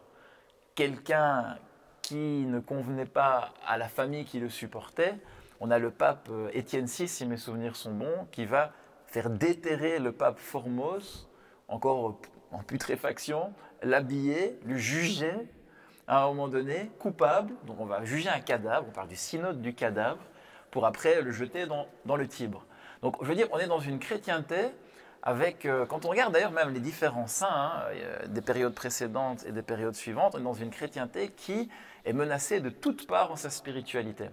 quelqu'un qui ne convenait pas à la famille qui le supportait, on a le pape Étienne VI, si mes souvenirs sont bons, qui va faire déterrer le pape Formose, encore en putréfaction, l'habiller, le juger, à un moment donné, coupable. Donc on va juger un cadavre, on parle du synode du cadavre, pour après le jeter dans le Tibre. Donc je veux dire, on est dans une chrétienté avec, quand on regarde d'ailleurs même les différents saints, hein, des périodes précédentes et des périodes suivantes, on est dans une chrétienté qui est menacée de toutes parts en sa spiritualité.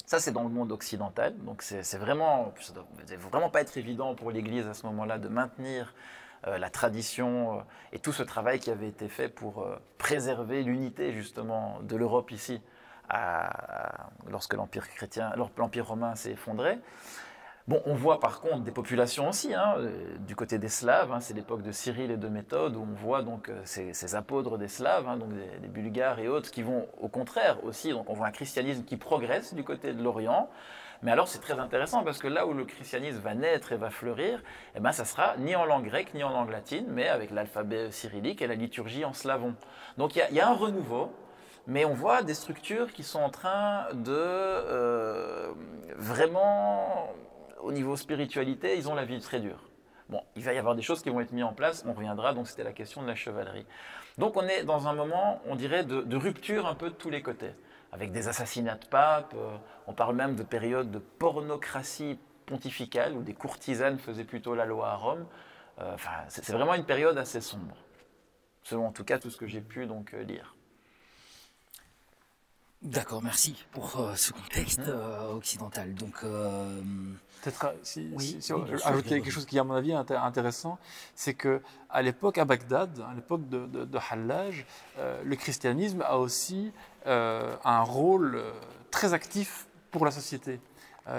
Ça, c'est dans le monde occidental, donc ça ne doit vraiment pas être évident pour l'Église à ce moment-là de maintenir la tradition et tout ce travail qui avait été fait pour préserver l'unité justement de l'Europe ici, lorsque l'Empire romain s'est effondré. Bon, on voit par contre des populations aussi, hein, du côté des Slaves, hein, c'est l'époque de Cyril et de Méthode, où on voit donc ces apôtres des Slaves, hein, donc des Bulgares et autres, qui vont au contraire aussi, donc on voit un christianisme qui progresse du côté de l'Orient. Mais alors c'est très intéressant parce que là où le christianisme va naître et va fleurir, eh ben, ça sera ni en langue grecque ni en langue latine, mais avec l'alphabet cyrillique et la liturgie en slavon. Donc il y a un renouveau. Mais on voit des structures qui sont en train de vraiment, au niveau spiritualité, ils ont la vie très dure. Bon, il va y avoir des choses qui vont être mises en place, on reviendra, donc c'était la question de la chevalerie. Donc on est dans un moment, on dirait, de rupture un peu de tous les côtés, avec des assassinats de papes, on parle même de périodes de pornocratie pontificale, où des courtisanes faisaient plutôt la loi à Rome. Enfin, c'est vraiment une période assez sombre, selon en tout cas tout ce que j'ai pu donc lire. D'accord, merci pour ce contexte occidental. Donc, peut-être si on ajouter quelque chose qui, à mon avis, est intéressant, c'est qu'à l'époque, à Bagdad, à l'époque de Hallaj, le christianisme a aussi un rôle très actif pour la société.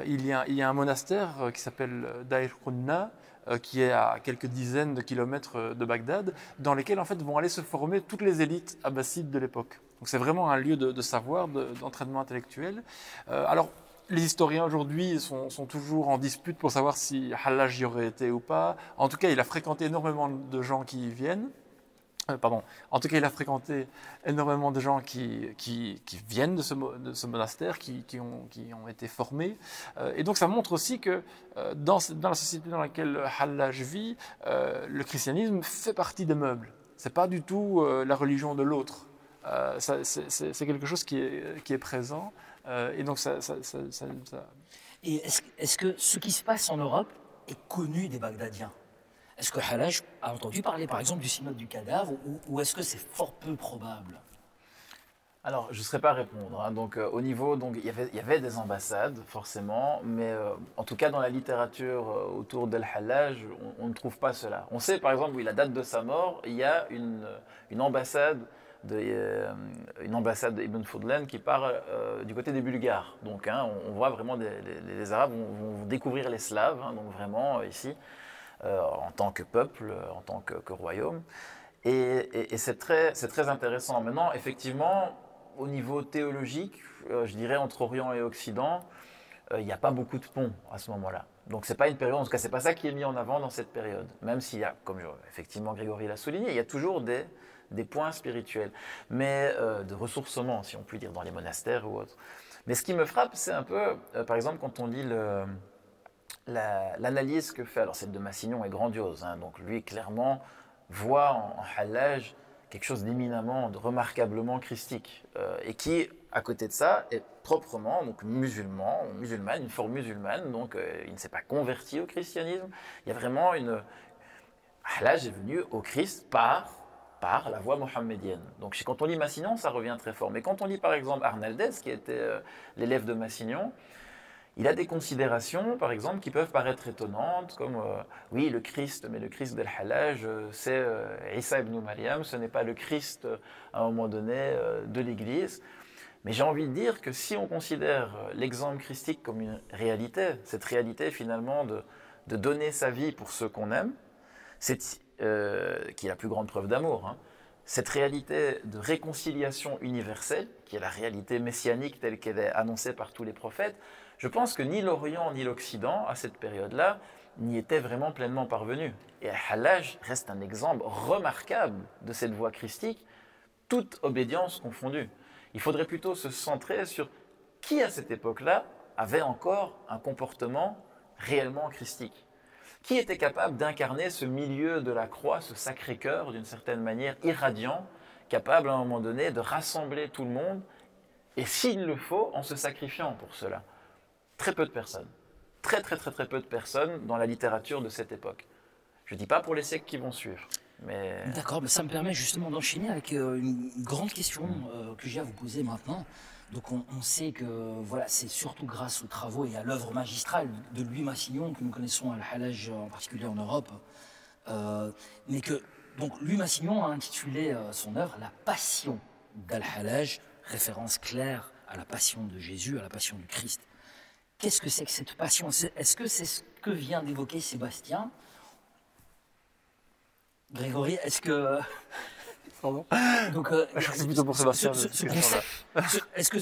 Il y a un monastère qui s'appelle Dair Qunna, qui est à quelques dizaines de kilomètres de Bagdad, dans lesquels en fait vont aller se former toutes les élites abbassides de l'époque. Donc c'est vraiment un lieu de savoir, d'entraînement intellectuel. Alors les historiens aujourd'hui sont toujours en dispute pour savoir si Hallaj y aurait été ou pas. En tout cas, il a fréquenté énormément de gens qui y viennent. En tout cas, il a fréquenté énormément de gens qui viennent de ce monastère, qui ont été formés. Et donc, ça montre aussi que dans la société dans laquelle Hallaj vit, le christianisme fait partie des meubles. Ce n'est pas du tout la religion de l'autre. C'est quelque chose qui est présent. Et donc Et est-ce que ce qui se passe en Europe est connu des Bagdadiens? Est-ce que Hallaj a entendu parler, par exemple, du synode du cadavre, ou est-ce que c'est fort peu probable? Alors, je ne saurais pas répondre, hein. Donc, au niveau, donc, il y avait des ambassades, forcément, mais en tout cas, dans la littérature autour d'Al-Hallaj, on ne trouve pas cela. On sait, par exemple, oui, la date de sa mort, il y a une ambassade d'Ibn Fodlan qui part du côté des Bulgares. Donc, hein, on voit vraiment les Arabes vont découvrir les Slaves, hein, donc vraiment ici, en tant que peuple, en tant que royaume. Et c'est très intéressant. Maintenant, effectivement, au niveau théologique, je dirais entre Orient et Occident, il n'y a pas beaucoup de ponts à ce moment-là. Donc c'est pas une période, en tout cas c'est pas ça qui est mis en avant dans cette période. Même s'il y a, comme effectivement Grégory l'a souligné, il y a toujours des points spirituels, mais de ressourcement, si on peut dire, dans les monastères ou autres. Mais ce qui me frappe, c'est un peu, par exemple, quand on lit l'analyse que fait, alors celle de Massignon est grandiose, hein, donc lui clairement voit en Hallaj quelque chose d'éminemment, de remarquablement christique, et qui, à côté de ça, est proprement donc musulmane, une forme musulmane, donc il ne s'est pas converti au christianisme. Il y a vraiment Hallaj est venu au Christ par la voie mohammedienne. Donc quand on lit Massignon, ça revient très fort. Mais quand on lit par exemple Arnaldez, qui était l'élève de Massignon, il a des considérations, par exemple, qui peuvent paraître étonnantes, comme oui, le Christ, mais le Christ d'Al-Hallaj, c'est Isa ibn Maryam, ce n'est pas le Christ, à un moment donné, de l'Église. Mais j'ai envie de dire que si on considère l'exemple christique comme une réalité, cette réalité finalement de donner sa vie pour ceux qu'on aime, qui est la plus grande preuve d'amour, hein, cette réalité de réconciliation universelle, qui est la réalité messianique telle qu'elle est annoncée par tous les prophètes, je pense que ni l'Orient ni l'Occident, à cette période-là, n'y étaient vraiment pleinement parvenus. Et Hallaj reste un exemple remarquable de cette voie christique, toute obédience confondue. Il faudrait plutôt se centrer sur qui, à cette époque-là, avait encore un comportement réellement christique. Qui était capable d'incarner ce milieu de la croix, ce Sacré-Cœur, d'une certaine manière irradiant, capable à un moment donné de rassembler tout le monde, et s'il le faut, en se sacrifiant pour cela. Très peu de personnes. Très peu de personnes dans la littérature de cette époque. Je ne dis pas pour les siècles qui vont suivre. Mais... D'accord, mais ça me permet justement d'enchaîner avec une grande question que j'ai à vous poser maintenant. Donc on sait que voilà, c'est surtout grâce aux travaux et à l'œuvre magistrale de Louis Massignon que nous connaissons à Al-Hallaj, en particulier en Europe. Mais que donc Louis Massignon a intitulé son œuvre La Passion d'Al-Hallaj, référence claire à la passion de Jésus, à la passion du Christ. Qu'est-ce que c'est que cette passion? Est-ce que c'est ce que vient d'évoquer Sébastien? Grégory, est-ce que... Pardon. Donc, c'est plutôt pour Sébastien. Est-ce que...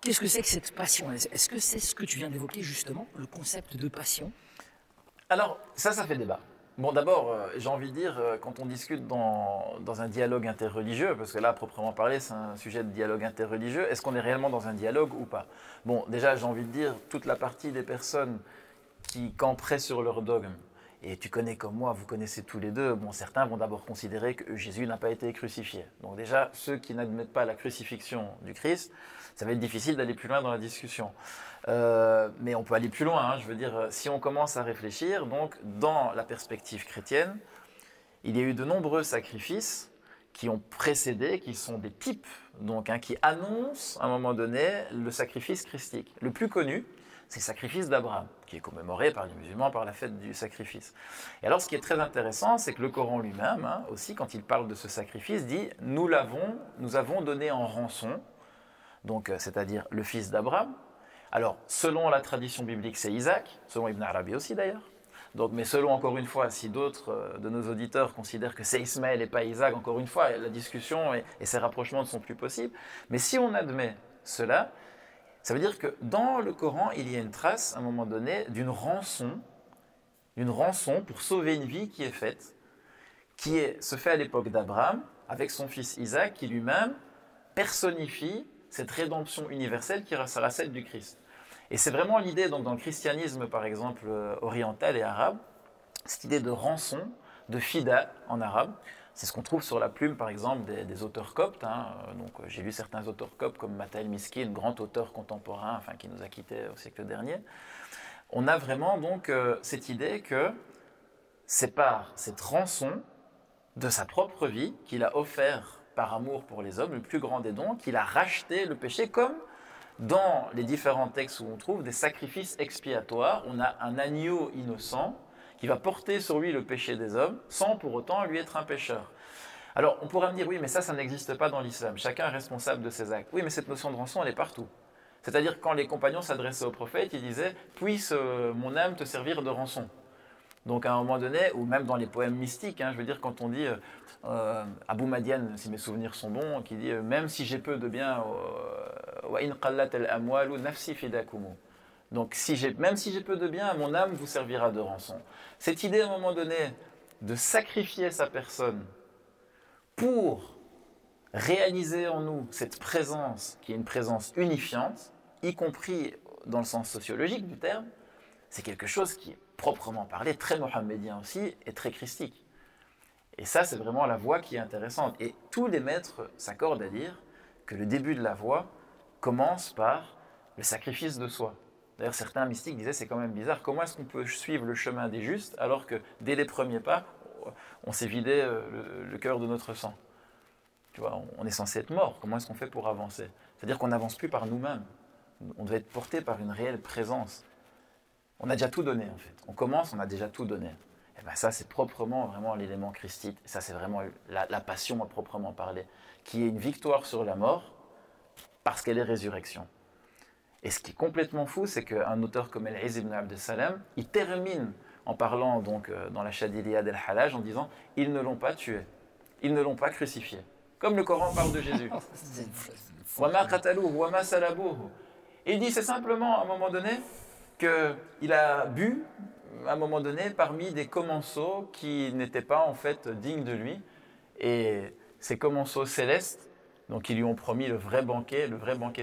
Qu'est-ce que c'est que cette passion? Est-ce que c'est ce que tu viens d'évoquer justement, le concept de passion? Alors, ça fait débat. Bon, d'abord, j'ai envie de dire, quand on discute dans un dialogue interreligieux, parce que là, proprement parler, c'est un sujet de dialogue interreligieux, est-ce qu'on est réellement dans un dialogue ou pas? Bon, déjà, j'ai envie de dire, toute la partie des personnes qui camperaient sur leur dogme, et tu connais comme moi, vous connaissez tous les deux, bon, certains vont d'abord considérer que Jésus n'a pas été crucifié. Donc déjà, ceux qui n'admettent pas la crucifixion du Christ, ça va être difficile d'aller plus loin dans la discussion. Mais on peut aller plus loin, hein, je veux dire, si on commence à réfléchir, donc dans la perspective chrétienne, il y a eu de nombreux sacrifices qui ont précédé, qui sont des types, donc, hein, qui annoncent à un moment donné le sacrifice christique. Le plus connu, c'est le sacrifice d'Abraham, qui est commémoré par les musulmans par la fête du sacrifice. Et alors, ce qui est très intéressant, c'est que le Coran lui-même, hein, aussi, quand il parle de ce sacrifice, dit « nous avons donné en rançon », donc c'est-à-dire le fils d'Abraham. Alors, selon la tradition biblique, c'est Isaac, selon Ibn Arabi aussi d'ailleurs. Donc, mais selon, encore une fois, si d'autres de nos auditeurs considèrent que c'est Ismaël et pas Isaac, encore une fois, la discussion et ces rapprochements ne sont plus possibles. Mais si on admet cela, ça veut dire que dans le Coran, il y a une trace, à un moment donné, d'une rançon pour sauver une vie qui est faite, se fait à l'époque d'Abraham, avec son fils Isaac, qui lui-même personnifie cette rédemption universelle qui sera celle du Christ. Et c'est vraiment l'idée, donc, dans le christianisme, par exemple, oriental et arabe, cette idée de rançon, de fida en arabe. C'est ce qu'on trouve sur la plume, par exemple, des auteurs coptes. Donc, j'ai lu certains auteurs coptes comme Mata el-Miskin, grand auteur contemporain, enfin, qui nous a quittés au siècle dernier. On a vraiment donc cette idée que c'est par cette rançon de sa propre vie qu'il a offert par amour pour les hommes, le plus grand des dons, qu'il a racheté le péché, comme dans les différents textes où on trouve des sacrifices expiatoires. On a un agneau innocent qui va porter sur lui le péché des hommes sans pour autant lui être un pécheur. Alors on pourra me dire, oui, mais ça n'existe pas dans l'islam, chacun est responsable de ses actes. Oui, mais cette notion de rançon, elle est partout. C'est-à-dire que quand les compagnons s'adressaient au prophète, ils disaient « Puisse mon âme te servir de rançon ». Donc à un moment donné, ou même dans les poèmes mystiques, je veux dire, quand on dit Abou Madian, si mes souvenirs sont bons, qui dit même si j'ai peu de biens, wa in qallat al amwalu nafsi fidakumu. Donc même si j'ai peu de biens, mon âme vous servira de rançon. Cette idée à un moment donné de sacrifier sa personne pour réaliser en nous cette présence qui est une présence unifiante, y compris dans le sens sociologique du terme, c'est quelque chose qui est proprement parlé, très mohammedien aussi, et très christique. Et ça, c'est vraiment la voie qui est intéressante. Et tous les maîtres s'accordent à dire que le début de la voie commence par le sacrifice de soi. D'ailleurs, certains mystiques disaient, c'est quand même bizarre, comment est-ce qu'on peut suivre le chemin des justes alors que dès les premiers pas, on s'est vidé le cœur de notre sang. Tu vois, on est censé être mort, comment est-ce qu'on fait pour avancer? C'est-à-dire qu'on n'avance plus par nous-mêmes. On doit être porté par une réelle présence. On a déjà tout donné en fait. On commence, on a déjà tout donné. Et bien ça, c'est proprement vraiment l'élément christique. Et ça, c'est vraiment la passion à proprement parler, qui est une victoire sur la mort parce qu'elle est résurrection. Et ce qui est complètement fou, c'est qu'un auteur comme El-Izz ibn Abd Salam, il termine en parlant donc dans la Shadiliya del-Halaj en disant « Ils ne l'ont pas tué, ils ne l'ont pas crucifié ». Comme le Coran parle de Jésus. « Wa ma qataluhu wa ma salabuhu ». Et il dit, c'est simplement à un moment donné qu'il a bu, à un moment donné, parmi des commensaux qui n'étaient pas en fait dignes de lui. Et ces commensaux célestes, donc ils lui ont promis le vrai banquet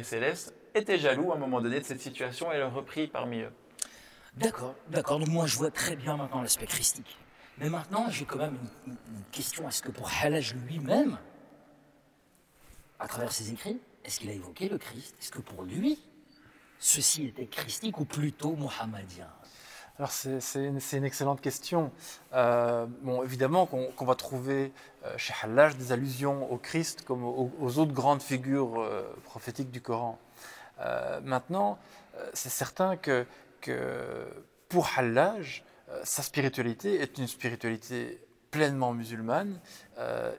céleste, étaient jaloux à un moment donné de cette situation et l'ont repris parmi eux. D'accord. Donc moi je vois très bien maintenant l'aspect christique. Mais maintenant j'ai quand même une question. Est-ce que pour Halaj lui-même, à travers ses écrits, est-ce qu'il a évoqué le Christ? Est-ce que pour lui, ceci était christique ou plutôt mohammadien? Alors c'est une excellente question. Bon, évidemment qu'on va trouver chez Hallaj des allusions au Christ comme aux autres grandes figures prophétiques du Coran. Maintenant, c'est certain que pour Hallaj, sa spiritualité est une spiritualité pleinement musulmane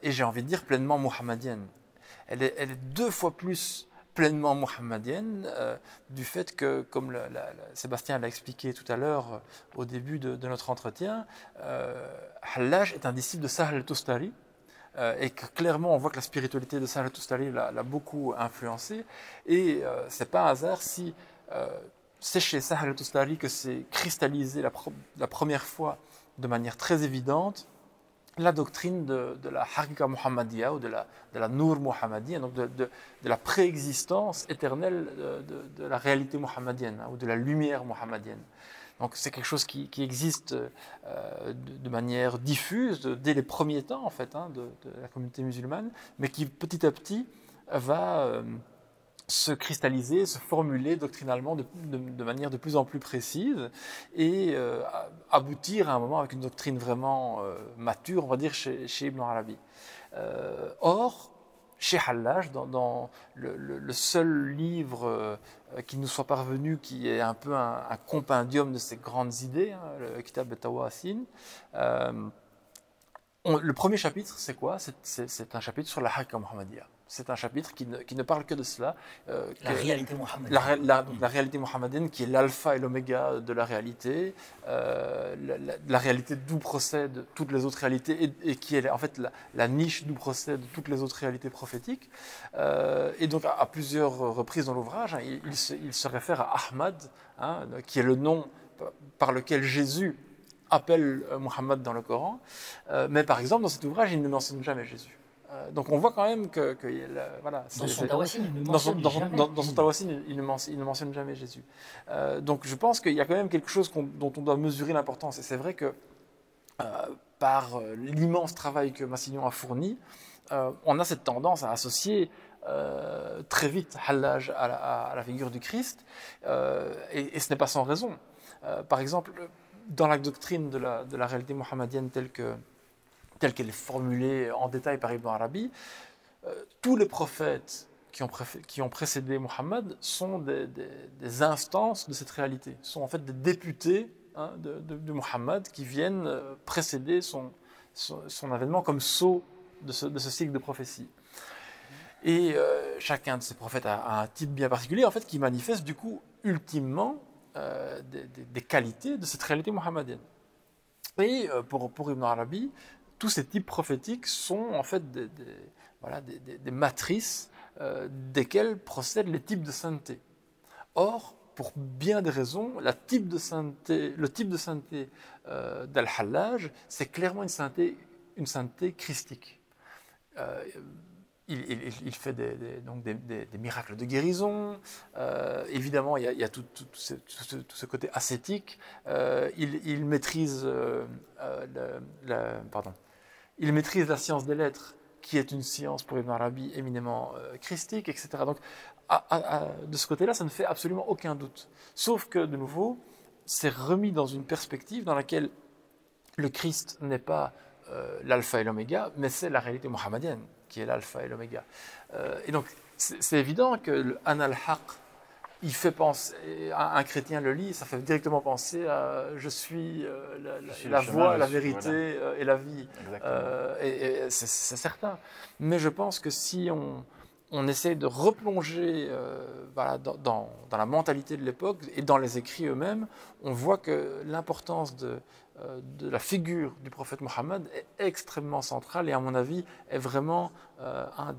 et j'ai envie de dire pleinement mohammadienne. Elle est 2 fois plus pleinement mohammadienne du fait que, comme Sébastien l'a expliqué tout à l'heure au début de notre entretien, Hallaj est un disciple de Sahl al-Tustari et que clairement on voit que la spiritualité de Sahl al-Tustari l'a beaucoup influencé et c'est pas un hasard si c'est chez Sahl al-Tustari que c'est cristallisé la première fois de manière très évidente la doctrine de la Haqiqa Muhammadiyya ou de la Nour Muhammadiyya, donc de la préexistence éternelle de la réalité muhammadienne ou de la lumière muhammadienne. Donc c'est quelque chose qui existe de manière diffuse dès les premiers temps en fait de la communauté musulmane, mais qui petit à petit va se cristalliser, se formuler doctrinalement de manière de plus en plus précise et aboutir à un moment avec une doctrine vraiment mature, on va dire, chez Ibn Arabi. Or, chez Hallaj, dans le seul livre qui nous soit parvenu, qui est un peu un compendium de ces grandes idées, le Kitab al-Tawasin, le premier chapitre, c'est quoi? C'est un chapitre sur la Haqiqa Muhammadiyya. C'est un chapitre qui ne parle que de cela. La réalité muhammadienne. La réalité muhammadienne qui est l'alpha et l'oméga de la réalité, la réalité d'où procèdent toutes les autres réalités et qui est en fait la niche d'où procèdent toutes les autres réalités prophétiques. Et donc à plusieurs reprises dans l'ouvrage, il se réfère à Ahmad, qui est le nom par lequel Jésus appelle Muhammad dans le Coran. Mais par exemple, dans cet ouvrage, il ne mentionne jamais Jésus. Donc on voit quand même que voilà, dans son Tawasin, il ne mentionne jamais. Dans son Tawasin, il ne mentionne jamais Jésus. Donc je pense qu'il y a quand même quelque chose dont on doit mesurer l'importance. Et c'est vrai que par l'immense travail que Massignon a fourni, on a cette tendance à associer très vite Hallaj à la figure du Christ, et ce n'est pas sans raison. Par exemple, dans la doctrine de la réalité mohammedienne telle qu'elle est formulée en détail par Ibn Arabi, tous les prophètes qui ont précédé Mohammed sont des instances de cette réalité, sont en fait des députés de Mohammed qui viennent précéder son avènement comme sceau de ce cycle de prophétie. Et chacun de ces prophètes a un type bien particulier en fait, qui manifeste du coup ultimement des qualités de cette réalité mohammedienne. Et pour Ibn Arabi, tous ces types prophétiques sont en fait des matrices desquelles procèdent les types de sainteté. Or, pour bien des raisons, le type de sainteté d'Al-Hallaj, c'est clairement une sainteté christique. Il fait des miracles de guérison, évidemment il y a tout ce côté ascétique, il maîtrise il maîtrise la science des lettres, qui est une science pour Ibn Arabi éminemment christique, etc. Donc de ce côté-là, ça ne fait absolument aucun doute. Sauf que, de nouveau, c'est remis dans une perspective dans laquelle le Christ n'est pas l'alpha et l'oméga, mais c'est la réalité mohammedienne qui est l'alpha et l'oméga. Et donc, c'est évident que le Ana al-Haq, il fait penser, un chrétien le lit, ça fait directement penser à je suis la voie, la vérité et la vie. Et c'est certain. Mais je pense que si on essaie de replonger dans la mentalité de l'époque et dans les écrits eux-mêmes, on voit que l'importance de la figure du prophète Mohammed est extrêmement centrale et à mon avis est vraiment un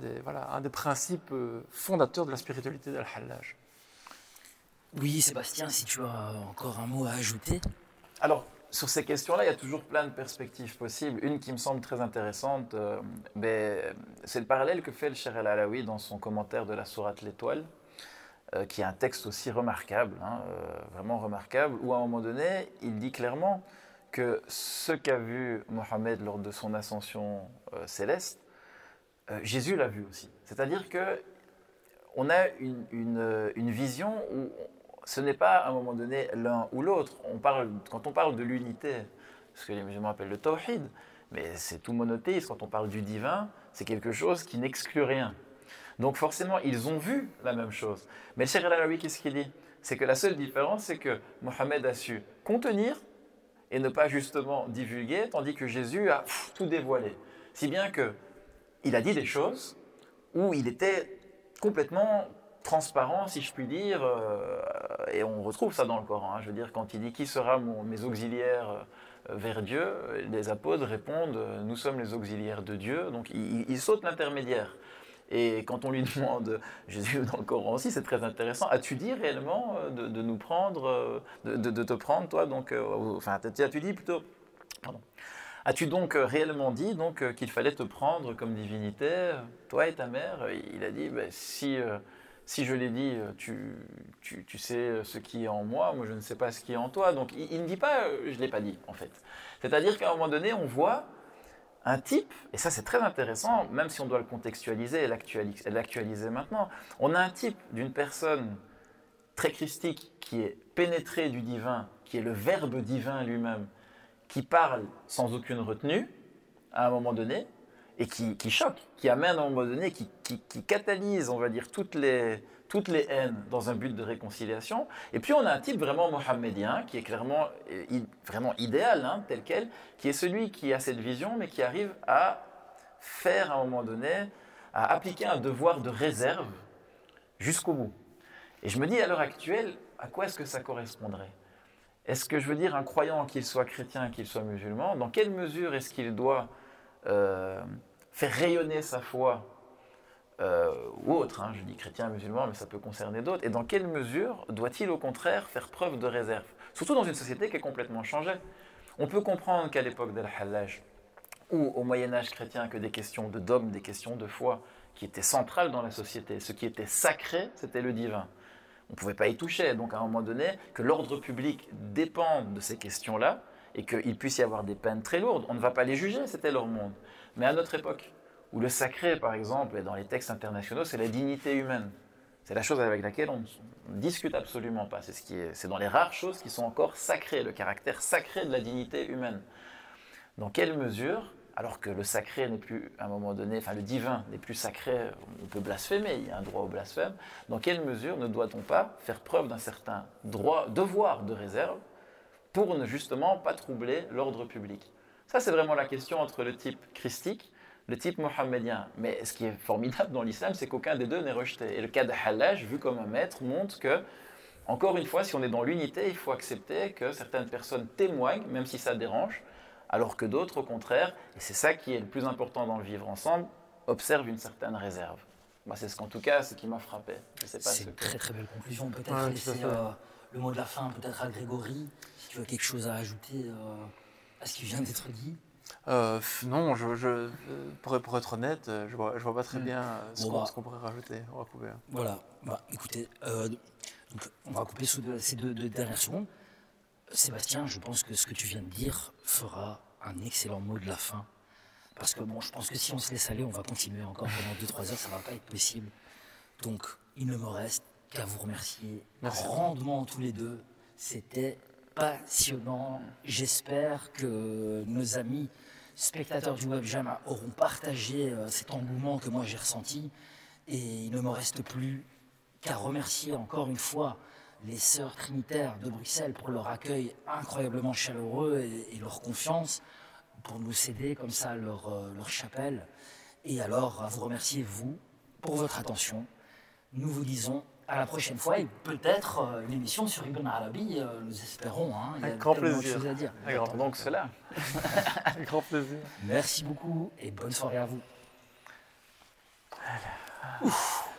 des principes fondateurs de la spiritualité d'Al-Hallaj. Oui, Sébastien, si tu as encore un mot à ajouter. Alors, sur ces questions-là, il y a toujours plein de perspectives possibles. Une qui me semble très intéressante, c'est le parallèle que fait le Cheikh El-Alaoui dans son commentaire de la sourate L'Étoile, qui est un texte aussi remarquable, vraiment remarquable, où à un moment donné, il dit clairement que ce qu'a vu Mohammed lors de son ascension céleste, Jésus l'a vu aussi. C'est-à-dire qu'on a une vision où ce n'est pas à un moment donné l'un ou l'autre. Quand on parle de l'unité, ce que les musulmans appellent le tawhid, mais c'est tout monothéisme. Quand on parle du divin, c'est quelque chose qui n'exclut rien. Donc forcément, ils ont vu la même chose. Mais le Cheikh El-Alaoui, qu'est-ce qu'il dit? C'est que la seule différence, c'est que Mohammed a su contenir et ne pas justement divulguer, tandis que Jésus a tout dévoilé. Si bien qu'il a dit des choses où il était complètement transparent, si je puis dire, et on retrouve ça dans le Coran. Je veux dire, quand il dit « Qui sera mes auxiliaires vers Dieu ?» les apôtres répondent « Nous sommes les auxiliaires de Dieu ». Donc il saute l'intermédiaire. Et quand on lui demande, Jésus dans le Coran aussi, c'est très intéressant, as-tu dit réellement de nous prendre, de te prendre toi, donc, enfin, as-tu dit plutôt, pardon, as-tu donc réellement dit donc, qu'il fallait te prendre comme divinité, toi et ta mère? Il a dit, si je l'ai dit, tu sais ce qui est en moi, moi je ne sais pas ce qui est en toi. Donc il ne dit pas, je ne l'ai pas dit en fait. C'est-à-dire qu'à un moment donné, on voit un type, et ça c'est très intéressant, même si on doit le contextualiser et l'actualiser maintenant, on a un type d'une personne très christique qui est pénétrée du divin, qui est le verbe divin lui-même, qui parle sans aucune retenue à un moment donné, et qui choque, qui amène à un moment donné, qui catalyse, on va dire, toutes les haines dans un but de réconciliation. Et puis on a un type vraiment mohammedien, qui est clairement vraiment idéal, tel quel, qui est celui qui a cette vision, mais qui arrive à faire à un moment donné, à appliquer un devoir de réserve jusqu'au bout. Et je me dis à l'heure actuelle, à quoi est-ce que ça correspondrait? Est-ce que je veux dire un croyant, qu'il soit chrétien, qu'il soit musulman, dans quelle mesure est-ce qu'il doit faire rayonner sa foi ou autre, je dis chrétien, musulman, mais ça peut concerner d'autres, et dans quelle mesure doit-il au contraire faire preuve de réserve? Surtout dans une société qui est complètement changée. On peut comprendre qu'à l'époque d'Al-Hallaj, ou au Moyen-Âge chrétien, que des questions de dogme, des questions de foi, qui étaient centrales dans la société, ce qui était sacré, c'était le divin. On ne pouvait pas y toucher, donc à un moment donné, que l'ordre public dépende de ces questions-là, et qu'il puisse y avoir des peines très lourdes. On ne va pas les juger, c'était leur monde. Mais à notre époque, où le sacré, par exemple, et dans les textes internationaux, c'est la dignité humaine. C'est la chose avec laquelle on ne discute absolument pas. C'est dans les rares choses qui sont encore sacrées, le caractère sacré de la dignité humaine. Dans quelle mesure, alors que le sacré n'est plus, à un moment donné, enfin le divin n'est plus sacré, on peut blasphémer, il y a un droit au blasphème, dans quelle mesure ne doit-on pas faire preuve d'un certain devoir de réserve pour ne justement pas troubler l'ordre public? Ça, c'est vraiment la question entre le type christique, le type mohammedien. Mais ce qui est formidable dans l'islam, c'est qu'aucun des deux n'est rejeté. Et le cas de Hallaj, vu comme un maître, montre que, encore une fois, si on est dans l'unité, il faut accepter que certaines personnes témoignent, même si ça dérange, alors que d'autres, au contraire, et c'est ça qui est le plus important dans le vivre ensemble, observent une certaine réserve. Moi, c'est en tout cas ce qui m'a frappé. C'est une très très belle conclusion. Peut-être laisser le mot de la fin, peut-être à Grégory, si tu as quelque chose à ajouter à ce qui vient d'être dit. Non, pour être honnête, je vois pas très bien ce qu'on pourrait rajouter. On va couper. Voilà, écoutez, donc on va couper ces deux dernières secondes. Sébastien, je pense que ce que tu viens de dire fera un excellent mot de la fin. Parce que bon, je pense que si on se laisse aller, on va continuer encore pendant 2-3 heures, ça ne va pas être possible. Donc, il ne me reste qu'à vous remercier grandement tous les deux. C'était passionnant. J'espère que nos amis spectateurs du Web Jam auront partagé cet engouement que moi j'ai ressenti. Et il ne me reste plus qu'à remercier encore une fois les sœurs trinitaires de Bruxelles pour leur accueil incroyablement chaleureux et leur confiance, pour nous céder comme ça leur chapelle. Et alors, à vous remercier, vous, pour votre attention. Nous vous disons à la prochaine fois et peut-être une émission sur Ibn Arabi, nous espérons. Hein, il y a grand tellement de plaisir. choses à dire. Donc cela. Avec grand plaisir. Merci beaucoup et bonne soirée à vous. Ouf.